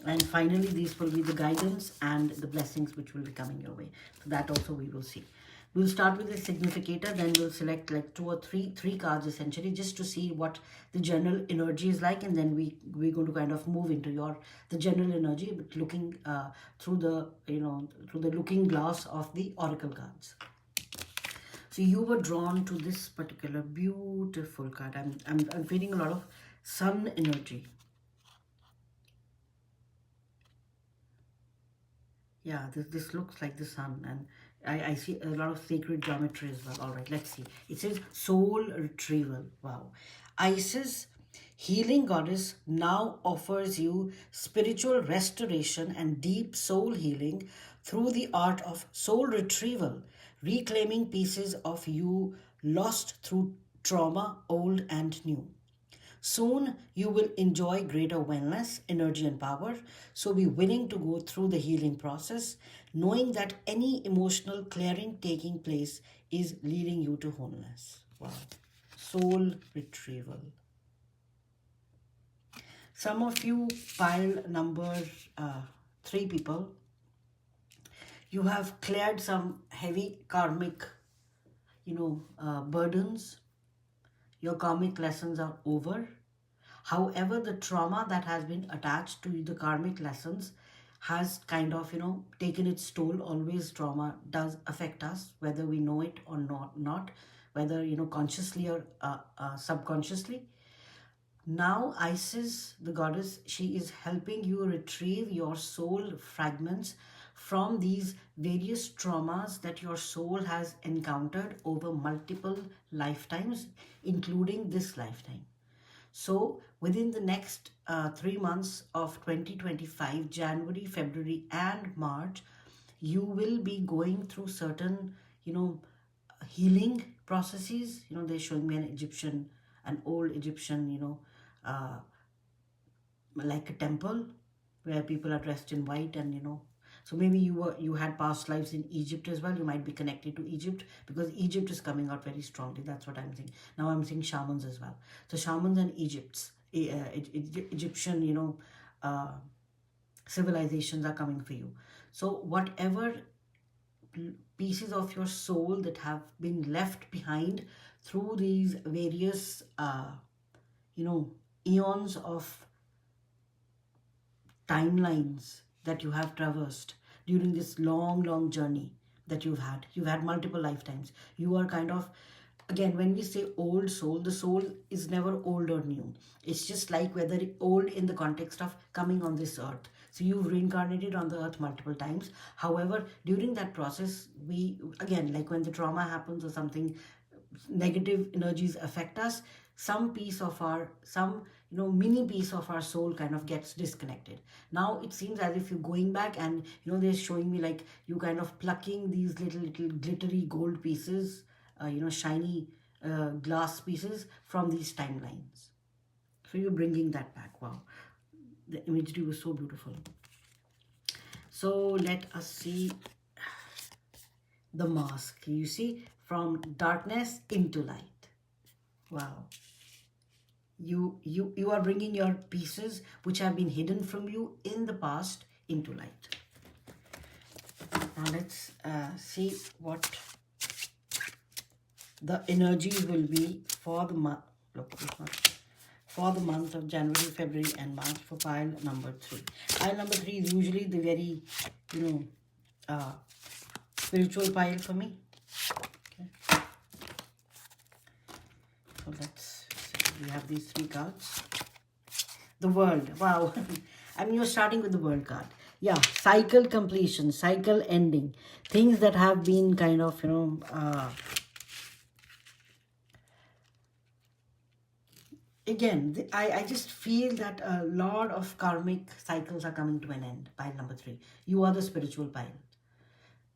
And finally, these will be the guidance and the blessings which will be coming your way. So that also we will see. We'll start with the significator, then we'll select like 2 or 3 cards essentially, just to see what the general energy is like, and then we're going to kind of move into the general energy, but looking through the through the looking glass of the oracle cards. So you were drawn to this particular beautiful card. I'm feeling a lot of sun energy. Yeah, this looks like the sun, and I see a lot of sacred geometry as well. All right, let's see. It says soul retrieval. Wow. Isis, healing goddess, now offers you spiritual restoration and deep soul healing through the art of soul retrieval, reclaiming pieces of you lost through trauma, old and new. Soon you will enjoy greater wellness, energy, and power. So be willing to go through the healing process, knowing that any emotional clearing taking place is leading you to wholeness. Wow. Soul retrieval. Some of you, pile number 3 people, you have cleared some heavy karmic, burdens. Your karmic lessons are over. However, the trauma that has been attached to the karmic lessons has kind of, taken its toll. Always trauma does affect us, whether we know it or not, whether, consciously or subconsciously. Now, Isis, the goddess, she is helping you retrieve your soul fragments from these various traumas that your soul has encountered over multiple lifetimes, including this lifetime. So within the next 3 months of 2025, January, February, and March, you will be going through certain, healing processes. They're showing me an old Egyptian, like a temple where people are dressed in white, and so maybe you had past lives in Egypt as well. You might be connected to Egypt, because Egypt is coming out very strongly. That's what I'm saying. Now I'm seeing shamans as well. So shamans and Egyptian, civilizations are coming for you. So whatever pieces of your soul that have been left behind through these various, eons of timelines that you have traversed during this long journey that you've had multiple lifetimes. You are kind of, again, when we say old soul, the soul is never old or new. It's just like whether old in the context of coming on this earth. So you've reincarnated on the earth multiple times. However, during that process, again, like when the trauma happens or something, negative energies affect us, some mini piece of our soul kind of gets disconnected. Now it seems as if you're going back, and they're showing me like you kind of plucking these little glittery gold pieces, shiny glass pieces from these timelines. So you're bringing that back. Wow, the imagery was so beautiful. So let us see the mask. You see, from darkness into light. Wow. You are bringing your pieces which have been hidden from you in the past into light. Now let's see what the energies will be for the month. Look, for the month of January, February, and March for pile number 3. Pile number 3 is usually the very, spiritual pile for me. Okay. So let's see. We have these 3 cards. The world. Wow. I mean, you're starting with the world card. Yeah, cycle completion, cycle ending, things that have been kind of, again, I just feel that a lot of karmic cycles are coming to an end. Pile number 3. You are the spiritual pile.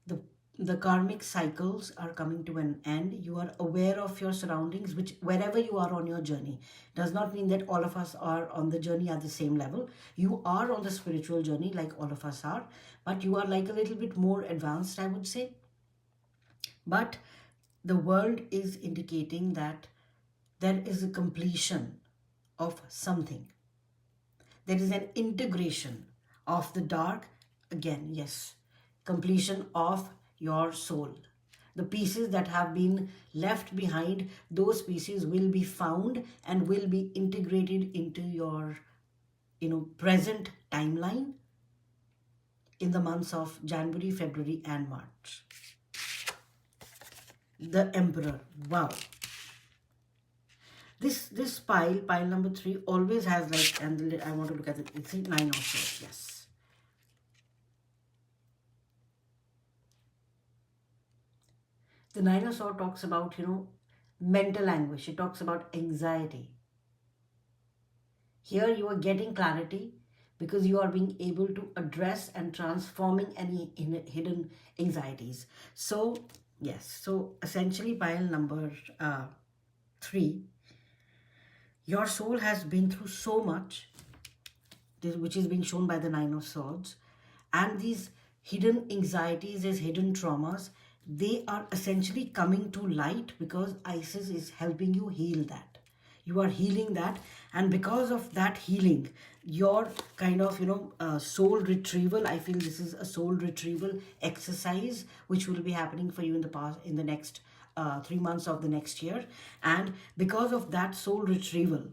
The the karmic cycles are coming to an end. You are aware of your surroundings, which wherever you are on your journey, does not mean that all of us are on the journey at the same level. You are on the spiritual journey like all of us are, but you are like a little bit more advanced, I would say. But the world is indicating that there is a completion of something. There is an integration of the dark. Again, yes, completion of your soul. The pieces that have been left behind, those pieces will be found and will be integrated into your present timeline in the months of January, February and March. The Emperor. Wow. This pile number 3 always has, like, and I want to look at it. It's a 9 of swords. Yes. The 9 of swords talks about, mental anguish. It talks about anxiety. Here you are getting clarity because you are being able to address and transforming any hidden anxieties. So yes, so essentially pile number 3, your soul has been through so much, which is being shown by the 9 of swords, and these hidden anxieties, these hidden traumas, they are essentially coming to light because Isis is helping you heal that. You are healing that, and because of that healing, your kind of soul retrieval, I feel this is a soul retrieval exercise which will be happening for you in the next 3 months of the next year. And because of that soul retrieval,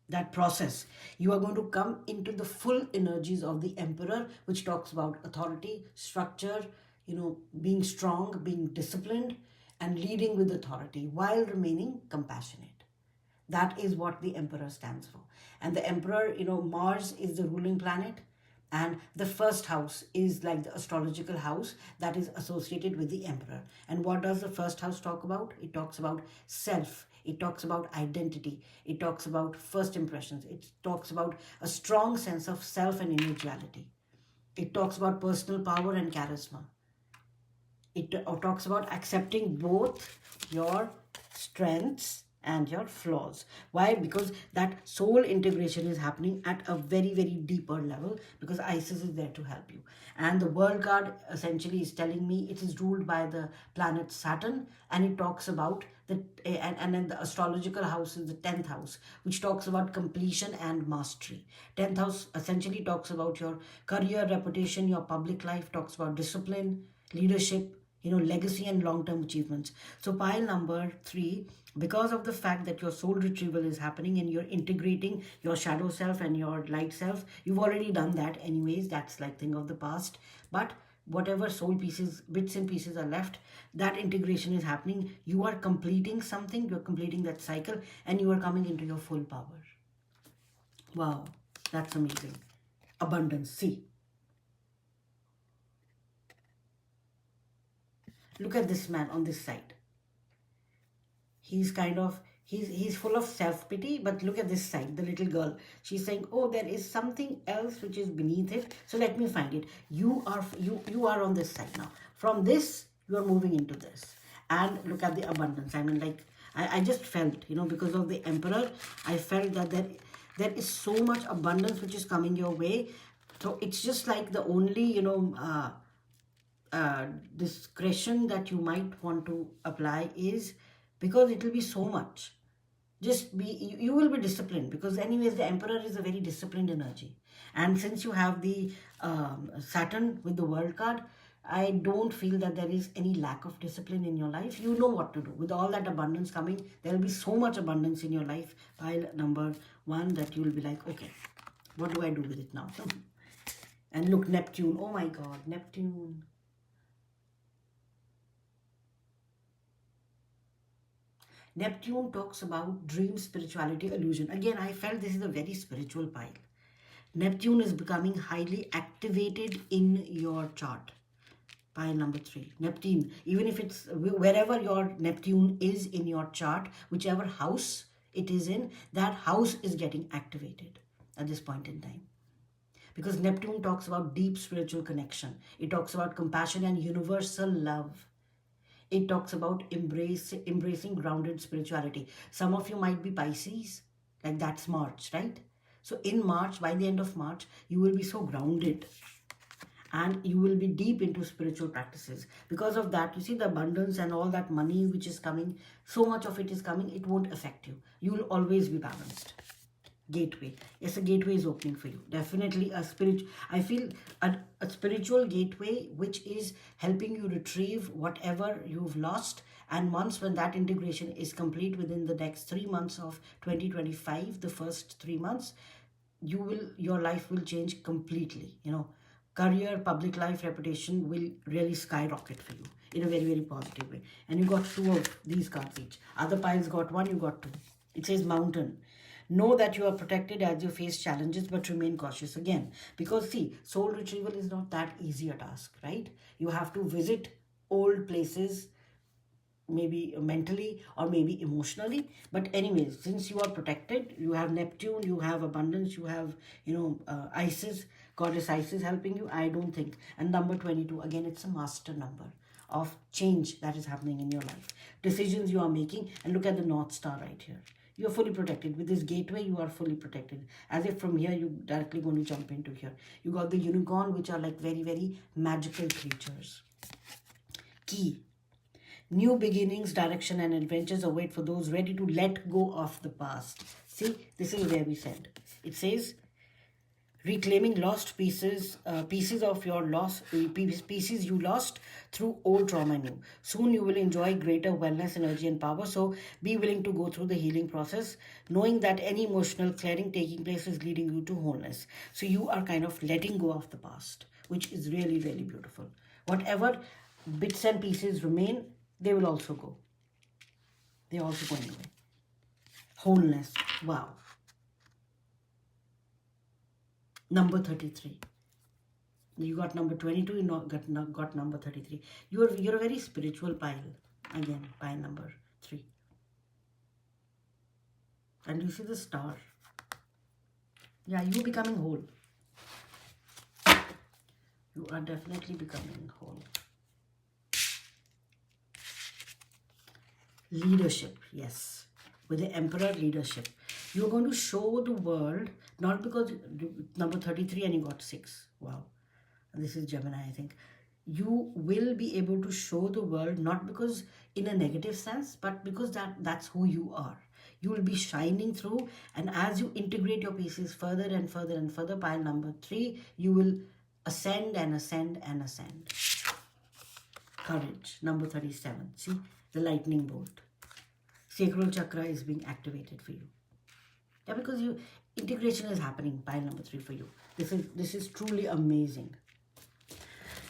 that process, you are going to come into the full energies of the Emperor, which talks about authority, structure, being strong, being disciplined, and leading with authority while remaining compassionate. That is what the Emperor stands for. And the Emperor, Mars is the ruling planet, and the first house is like the astrological house that is associated with the Emperor. And what does the first house talk about? It talks about self. It talks about identity. It talks about first impressions. It talks about a strong sense of self and individuality. It talks about personal power and charisma. It talks about accepting both your strengths and your flaws. Why? Because that soul integration is happening at a very, very deeper level, because Isis is there to help you. And the world card essentially is telling me it is ruled by the planet Saturn, and it talks about and then the astrological house is the 10th house, which talks about completion and mastery. 10th house essentially talks about your career, reputation, your public life, talks about discipline, leadership, legacy and long-term achievements. So pile number 3, because of the fact that your soul retrieval is happening and you're integrating your shadow self and your light self, you've already done that anyways. That's like thing of the past. But whatever soul pieces, bits and pieces are left, that integration is happening. You are completing something, you're completing that cycle, and you are coming into your full power. Wow, that's amazing. Abundance. See, look at this man on this side. He's kind of, he's full of self-pity, but look at this side, the little girl. She's saying, oh, there is something else which is beneath it, so let me find it. You are on this side now. From this, you are moving into this. And look at the abundance. I mean, like, I just felt, because of the Emperor, I felt that there is so much abundance which is coming your way. So it's just like the only, discretion that you might want to apply is, because it will be so much, just be, you will be disciplined, because anyways the Emperor is a very disciplined energy. And since you have the Saturn with the world card, I don't feel that there is any lack of discipline in your life. You know what to do with all that abundance coming. There will be so much abundance in your life, pile number 1, that you will be like, okay, what do I do with it now? And look, Neptune. Oh my God, Neptune. Neptune talks about dream, spirituality, illusion. Again, I felt this is a very spiritual pile. Neptune is becoming highly activated in your chart. Pile number 3. Neptune, even if it's wherever your Neptune is in your chart, whichever house it is in, that house is getting activated at this point in time. Because Neptune talks about deep spiritual connection. It talks about compassion and universal love. It talks about embracing grounded spirituality. Some of you might be Pisces, like that's March, right? So in March, by the end of March, you will be so grounded and you will be deep into spiritual practices. Because of that, you see the abundance and all that money which is coming, so much of it is coming, it won't affect you. You will always be balanced. Gateway. Yes, a gateway is opening for you. Definitely a spiritual, I feel a spiritual gateway which is helping you retrieve whatever you've lost. And once when that integration is complete within the next 3 months of 2025, the first 3 months, your life will change completely. Career, public life, reputation will really skyrocket for you in a very, very positive way. And you got 2 of these cards each. Other piles got 1, you got 2. It says mountain. Know that you are protected as you face challenges, but remain cautious again. Because see, soul retrieval is not that easy a task, right? You have to visit old places, maybe mentally or maybe emotionally. But anyways, since you are protected, you have Neptune, you have abundance, you have, Isis, goddess Isis helping you, I don't think. And number 22, again, it's a master number of change that is happening in your life. Decisions you are making, and look at the North Star right here. You are fully protected. With this gateway, you are fully protected. As if from here, you're directly going to jump into here. You got the unicorn, which are like very, very magical creatures. Key. New beginnings, direction, and adventures await for those ready to let go of the past. See, this is where we said. It says, reclaiming lost pieces of your pieces you lost through old trauma in you. Soon you will enjoy greater wellness, energy, and power. So be willing to go through the healing process, knowing that any emotional clearing taking place is leading you to wholeness. So you are kind of letting go of the past, which is really, really beautiful. Whatever bits and pieces remain, they will also go. They're also going away. Wholeness. Wow. Number 33. You got number 22, you got number 33. You're a very spiritual pile. Again, pile number 3. And you see the star. Yeah, you're becoming whole. You are definitely becoming whole. Leadership, yes. With the Emperor, leadership. You're going to show the world, not because number 33 and you got 6. Wow. This is Gemini, I think. You will be able to show the world, not because in a negative sense, but because that's who you are. You will be shining through, and as you integrate your pieces further and further and further, pile number 3, you will ascend and ascend and ascend. Courage, number 37. See, the lightning bolt. Sacral chakra is being activated for you. Yeah, because integration is happening, pile number 3 for you. This is truly amazing.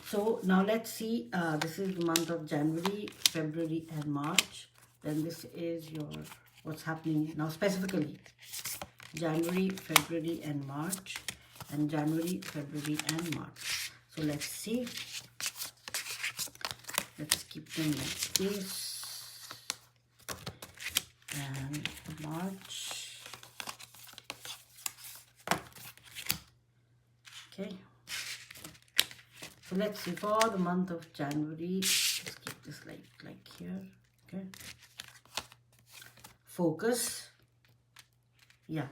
So now let's see, this is the month of January, February, and March. Then this is your, what's happening now specifically. January, February, and March. And January, February, and March. So let's see. Let's keep them like this. And March. Okay. So let's see for the month of January. Let's keep this like here. Okay. Focus. Yeah.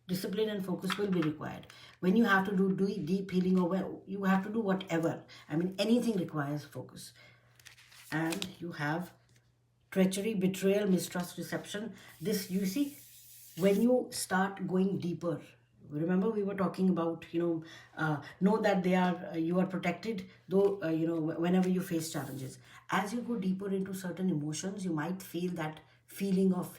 Discipline and focus will be required. When you have to do deep healing, or you have to do whatever. I mean, anything requires focus. And you have treachery, betrayal, mistrust, deception. This, you see, when you start going deeper, remember we were talking about, know that you are protected, though, whenever you face challenges. As you go deeper into certain emotions, you might feel that feeling of,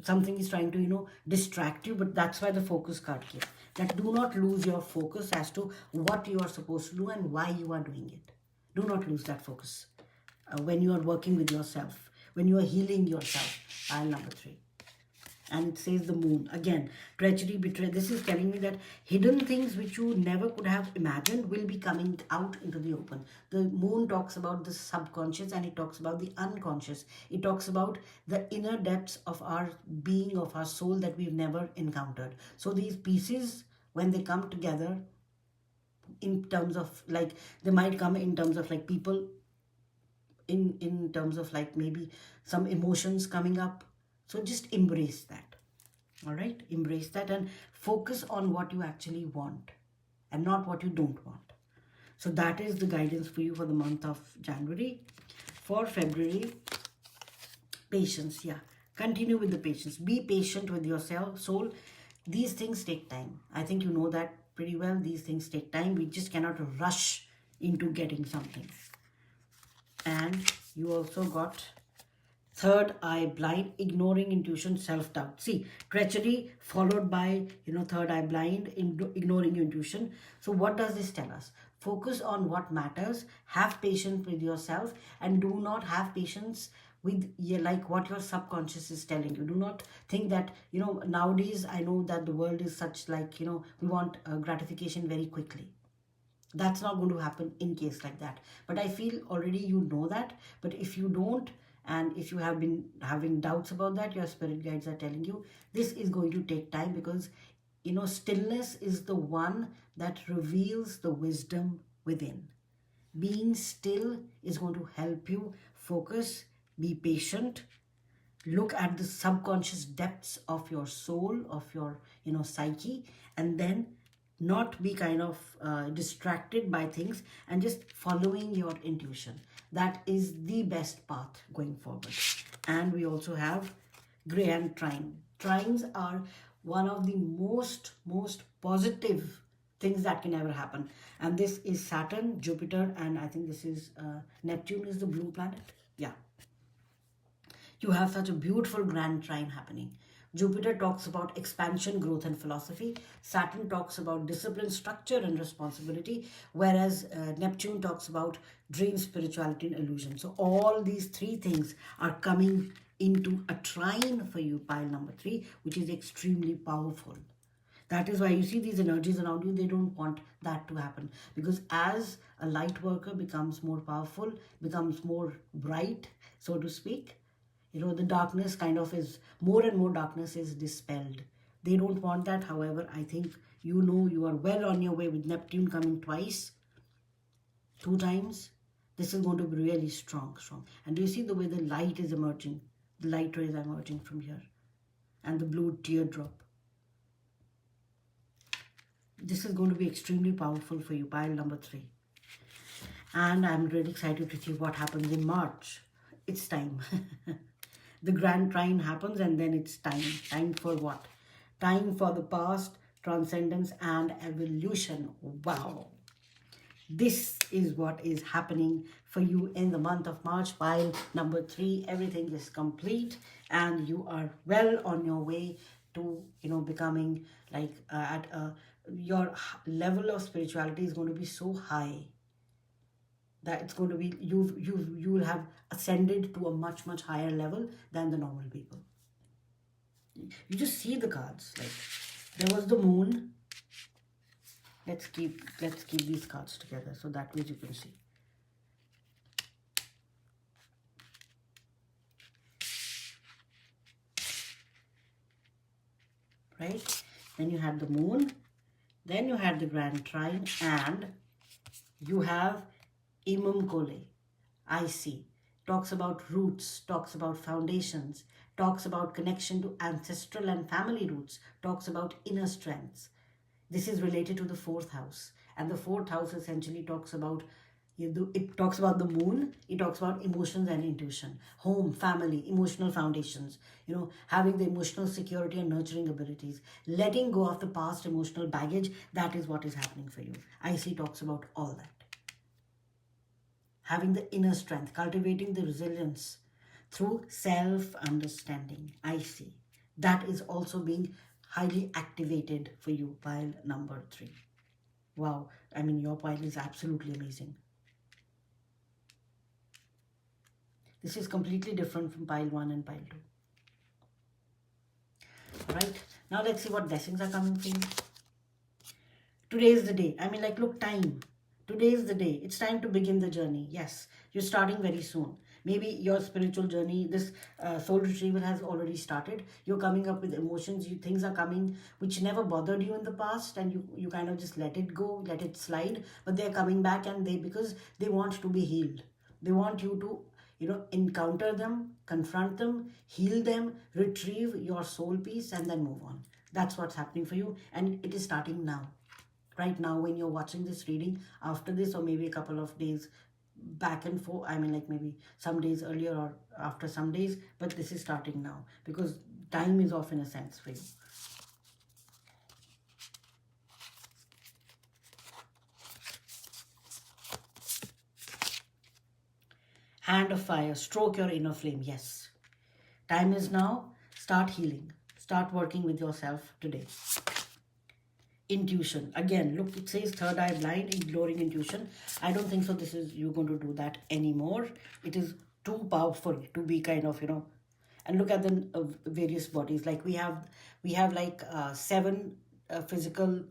something is trying to, distract you, but that's why the focus card came. That do not lose your focus as to what you are supposed to do and why you are doing it. Do not lose that focus. When you are working with yourself, when you are healing yourself. Pile number 3. And it says the moon again, treachery, betrayal. This is telling me that hidden things which you never could have imagined will be coming out into the open. The moon talks about the subconscious, and it talks about the unconscious. It talks about the inner depths of our being, of our soul, that we've never encountered. So these pieces, when they come together, in terms of like, they might come in terms of like people, in terms of like maybe some emotions coming up. So just embrace that. All right, embrace that and focus on what you actually want and not what you don't want. So that is the guidance for you for the month of January. For February, patience. Yeah, continue with the patience. Be patient with yourself, soul. These things take time. I think you know that pretty well. These things take time. We just cannot rush into getting something. And you also got third eye blind, ignoring intuition, self-doubt. See, treachery followed by, third eye blind, ignoring your intuition. So what does this tell us? Focus on what matters, have patience with yourself, and do not have patience with like what your subconscious is telling you. Do not think that, nowadays I know that the world is such like, we want gratification very quickly. That's not going to happen in case like that. But I feel already you know that. But if you don't, and if you have been having doubts about that, your spirit guides are telling you this is going to take time, because stillness is the one that reveals the wisdom within. Being still is going to help you focus, be patient, look at the subconscious depths of your soul, of your psyche, and then not be kind of distracted by things, and just following your intuition. That is the best path going forward. And we also have grand trine. Trines are one of the most positive things that can ever happen. And this is Saturn, Jupiter, and I think this is Neptune is the blue planet. Yeah, you have such a beautiful grand trine happening. Jupiter talks about expansion, growth, and philosophy. Saturn talks about discipline, structure, and responsibility, whereas Neptune talks about dream, spirituality, and illusion. So all these three things are coming into a trine for you, pile number 3, which is extremely powerful. That is why you see these energies around you, they don't want that to happen. Because as a light worker becomes more powerful, becomes more bright, so to speak, the darkness kind of is, more and more darkness is dispelled. They don't want that. However, I think you are well on your way with Neptune coming twice, 2 times. This is going to be really strong. And do you see the way the light is emerging? The light rays are emerging from here. And the blue teardrop. This is going to be extremely powerful for you, pile number 3. And I'm really excited to see what happens in March. It's time. The grand trine happens, and then it's time. Time for what? Time for the past, transcendence, and evolution. Wow. This is what is happening for you in the month of March. Pile number 3, everything is complete, and you are well on your way to, becoming like your level of spirituality is going to be so high that it's going to be, you will have ascended to a much higher level than the normal people. You just see the cards. Like, there was the moon. Let's keep these cards together so that way you can see. Right? Then you had the moon. Then you had the grand trine, and you have Imam Kole. I see. Talks about roots, talks about foundations, talks about connection to ancestral and family roots, talks about inner strengths. This is related to the 4th house. And the 4th house essentially talks about, it talks about the moon, it talks about emotions and intuition, home, family, emotional foundations, having the emotional security and nurturing abilities, letting go of the past emotional baggage. That is what is happening for you. I see talks about all that. Having the inner strength, cultivating the resilience through self-understanding. I see. That is also being highly activated for you, pile number 3. Wow. I mean, your pile is absolutely amazing. This is completely different from pile 1 and pile 2. All right. Now let's see what blessings are coming for you. Today is the day. I mean, like, look, time. Today is the day. It's time to begin the journey. Yes, you're starting very soon. Maybe your spiritual journey, this soul retrieval has already started. You're coming up with emotions. Things are coming which never bothered you in the past, and you kind of just let it go, let it slide. But they're coming back, and because they want to be healed. They want you to, encounter them, confront them, heal them, retrieve your soul peace, and then move on. That's what's happening for you, and it is starting now. Right now, when you're watching this reading, after this, or maybe a couple of days back and forth, I mean, like, maybe some days earlier or after some days, but this is starting now because time is off in a sense for you. Hand of fire, stroke your inner flame. Yes, time is now. Start healing, start working with yourself today. Intuition, again, look, it says third eye blind, ignoring intuition. I don't think so this is you're going to do that anymore. It is too powerful to be kind of, and look at the various bodies. Like we have like seven physical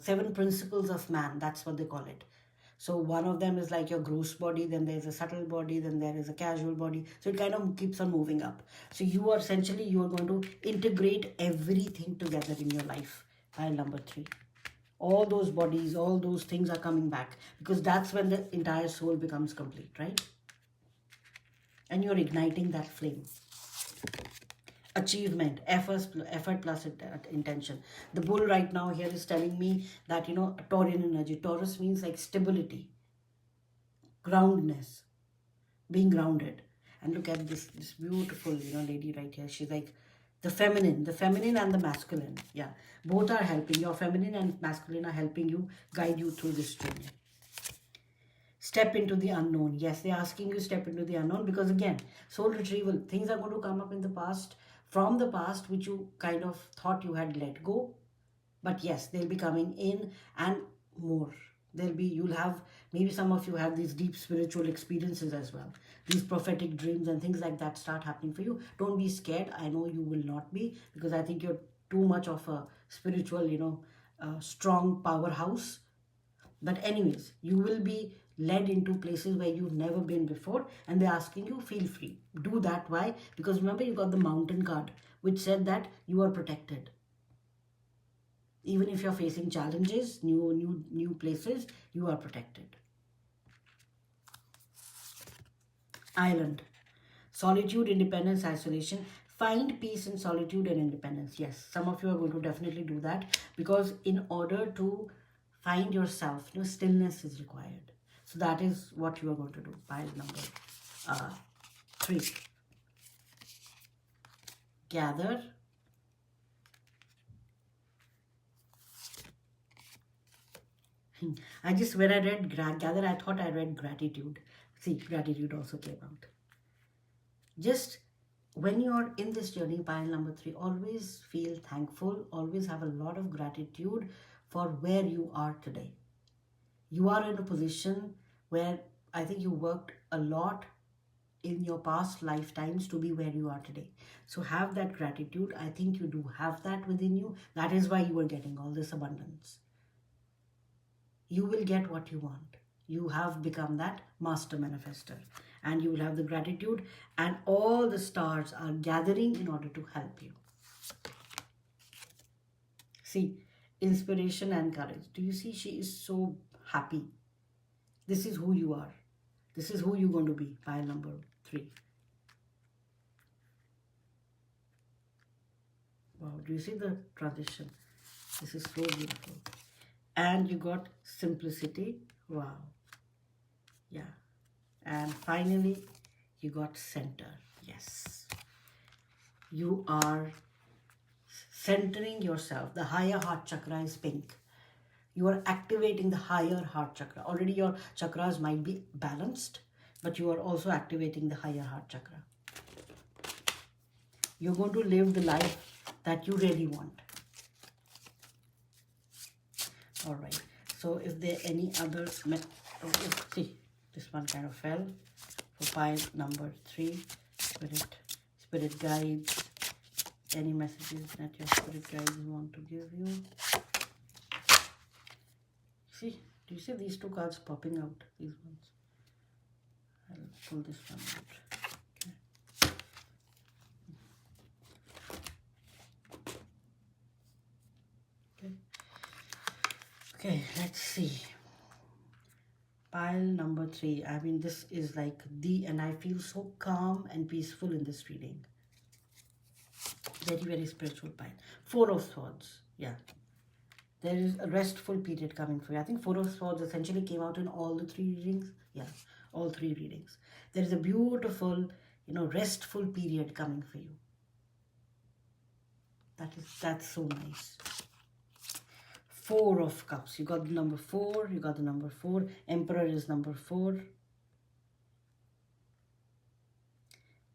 seven principles of man. That's what they call it. So one of them is like your gross body, then there's a subtle body, then there is a casual body. So it kind of keeps on moving up. So you are going to integrate everything together in your life. Pile number 3. All those bodies, all those things are coming back, because that's when the entire soul becomes complete, right? And you're igniting that flame. Achievement, effort plus intention. The bull right now here is telling me that, Taurian energy. Taurus means like stability, groundness, being grounded. And look at this beautiful, lady right here. She's like the feminine and the masculine. Yeah, both are helping. Your feminine and masculine are helping you, guide you through this journey. Step into the unknown. Yes, they're asking you step into the unknown, because again, soul retrieval, things are going to come up in the past, from the past, which you kind of thought you had let go. But yes, they'll be coming in, and more. You'll have, maybe some of you have these deep spiritual experiences as well. These prophetic dreams and things like that start happening for you. Don't be scared. I know you will not be, because I think you're too much of a spiritual, strong powerhouse. But anyways, you will be led into places where you've never been before, and they're asking you, feel free. Do that. Why? Because remember, you got the mountain card, which said that you are protected. Even if you're facing challenges, new places, you are protected. Island. Solitude, independence, isolation. Find peace in solitude and independence. Yes, some of you are going to definitely do that, because in order to find yourself, stillness is required. So that is what you are going to do. Pile number 3. Gather. When I read gather, I thought I read gratitude. See, gratitude also came out. Just when you're in this journey, pile number 3, always feel thankful, always have a lot of gratitude for where you are today. You are in a position where I think you worked a lot in your past lifetimes to be where you are today. So have that gratitude. I think you do have that within you. That is why you are getting all this abundance. You will get what you want. You have become that master manifester, and you will have the gratitude, and all the stars are gathering in order to help you. See, inspiration and courage. Do you see? She is so happy. This is who you are. This is who you're going to be. Pile number 3. Wow, do you see the transition? This is so beautiful. And you got simplicity. Wow. Yeah. And finally, you got center. Yes. You are centering yourself. The higher heart chakra is pink. You are activating the higher heart chakra. Already your chakras might be balanced, but you are also activating the higher heart chakra. You're going to live the life that you really want. All right. So if there are any other, see, this one kind of fell. For pile number 3, spirit guides, Any messages that your spirit guides want to give you. See, do you see these two cards popping out? These ones. I'll pull this one out. Okay. Okay, let's see. Pile number 3. I mean, this is like and I feel so calm and peaceful in this reading. Very, very spiritual pile. 4 of Swords. Yeah. There is a restful period coming for you. I think 4 of Swords essentially came out in all the 3 readings. Yeah, all 3 readings. There is a beautiful, restful period coming for you. That's so nice. 4 of Cups. You got the number 4. You got the number 4. Emperor is number 4.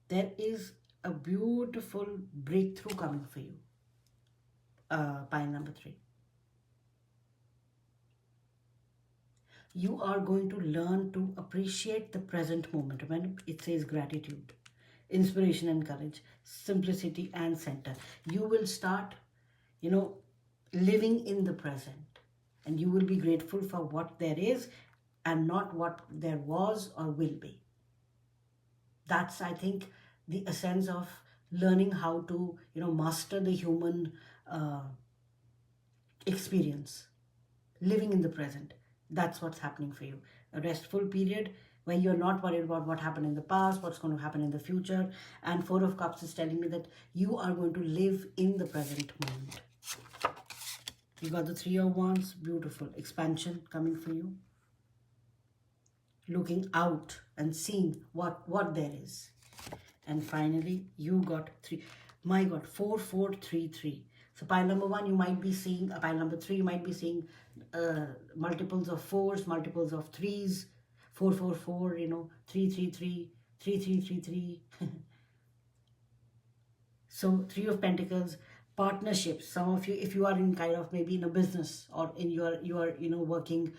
There is a beautiful breakthrough coming for you. Pile number 3. You are going to learn to appreciate the present moment. When it says gratitude, inspiration and courage, simplicity and center. You will start, living in the present. And you will be grateful for what there is and not what there was or will be. That's, I think, the essence of learning how to, master the human experience. Living in the present. That's what's happening for you. A restful period where you're not worried about what happened in the past, what's going to happen in the future. And 4 of Cups is telling me that you are going to live in the present moment. You got the 3 of Wands. Beautiful. Expansion coming for you. Looking out and seeing what there is. And finally, you got 3. My God, 4, 4, 3, 3. So pile number 1, you might be seeing, pile number 3, you might be seeing multiples of 4s, multiples of 3s, 4, 4, 4, 3, 3, 3, 3, 3, 3, 3. So 3 of Pentacles, partnerships. Some of you, if you are in kind of maybe in a business or in you are working,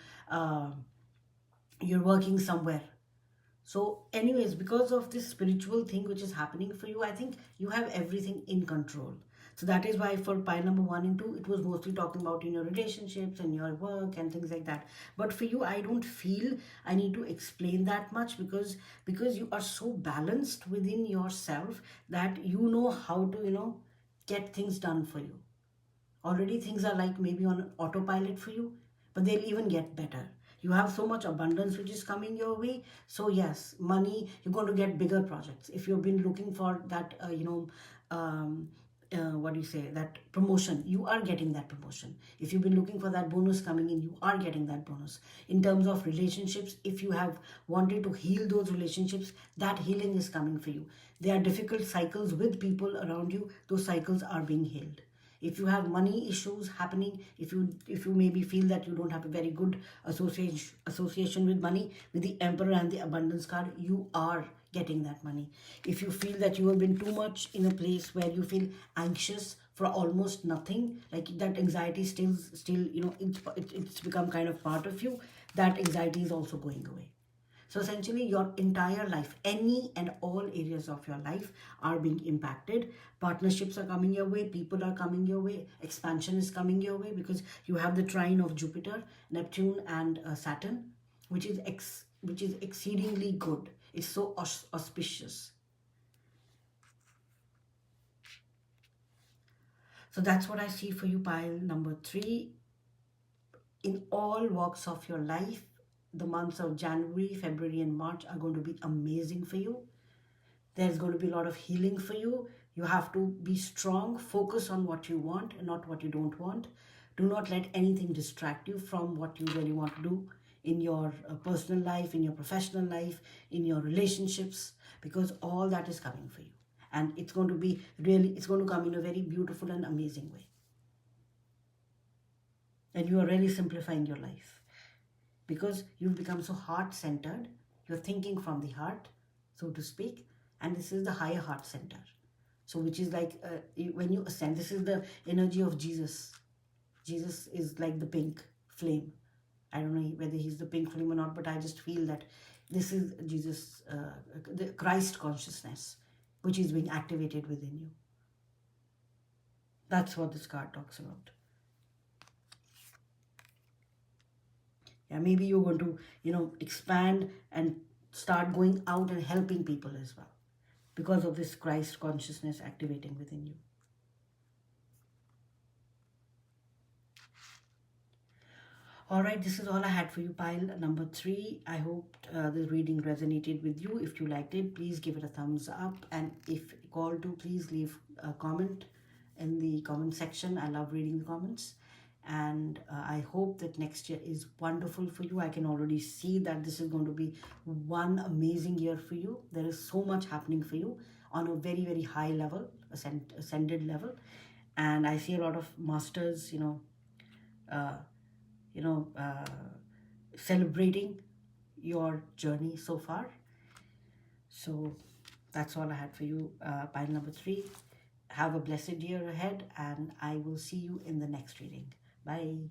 you're working somewhere. So anyways, because of this spiritual thing which is happening for you, I think you have everything in control. So that is why for pile number 1 and 2, it was mostly talking about in your relationships and your work and things like that. But for you, I don't feel I need to explain that much because you are so balanced within yourself that you know how to, get things done for you. Already things are like maybe on autopilot for you, but they'll even get better. You have so much abundance which is coming your way. So yes, money, you're going to get bigger projects. If you've been looking for that, that promotion, you are getting that promotion. If you've been looking for that bonus coming in, you are getting that bonus. In terms of relationships, if you have wanted to heal those relationships, that healing is coming for you. There are difficult cycles with people around you. Those cycles are being healed. If you have money issues happening, if you maybe feel that you don't have a very good association with money, with the Emperor and the Abundance card, you are getting that money. If you feel that you have been too much in a place where you feel anxious for almost nothing, like that anxiety still it's become kind of part of you, that anxiety is also going away. So essentially your entire life, any and all areas of your life are being impacted. Partnerships are coming your way, people are coming your way, expansion is coming your way because you have the trine of Jupiter, Neptune and Saturn, which is exceedingly good. It's so auspicious. So that's what I see for you, pile number 3. In all walks of your life, the months of January, February and March are going to be amazing for you. There's going to be a lot of healing for you. You have to be strong, focus on what you want and not what you don't want. Do not let anything distract you from what you really want to do in your personal life, in your professional life, in your relationships, because all that is coming for you. And it's going to come in a very beautiful and amazing way. And you are really simplifying your life because you've become so heart-centered. You're thinking from the heart, so to speak, and this is the higher heart center. So which is like when you ascend, this is the energy of Jesus. Jesus is like the pink flame. I don't know whether he's the pink flame or not, but I just feel that this is Jesus, the Christ consciousness, which is being activated within you. That's what this card talks about. Yeah, maybe you're going to, expand and start going out and helping people as well because of this Christ consciousness activating within you. All right, this is all I had for you, pile number 3. I hope the reading resonated with you. If you liked it, please give it a thumbs up. And if called to, please leave a comment in the comment section. I love reading the comments. And I hope that next year is wonderful for you. I can already see that this is going to be one amazing year for you. There is so much happening for you on a very, very high level, ascended level. And I see a lot of masters, uh, you know, uh, celebrating your journey so far. So that's all I had for you, pile number 3. Have a blessed year ahead, and I will see you in the next reading. Bye.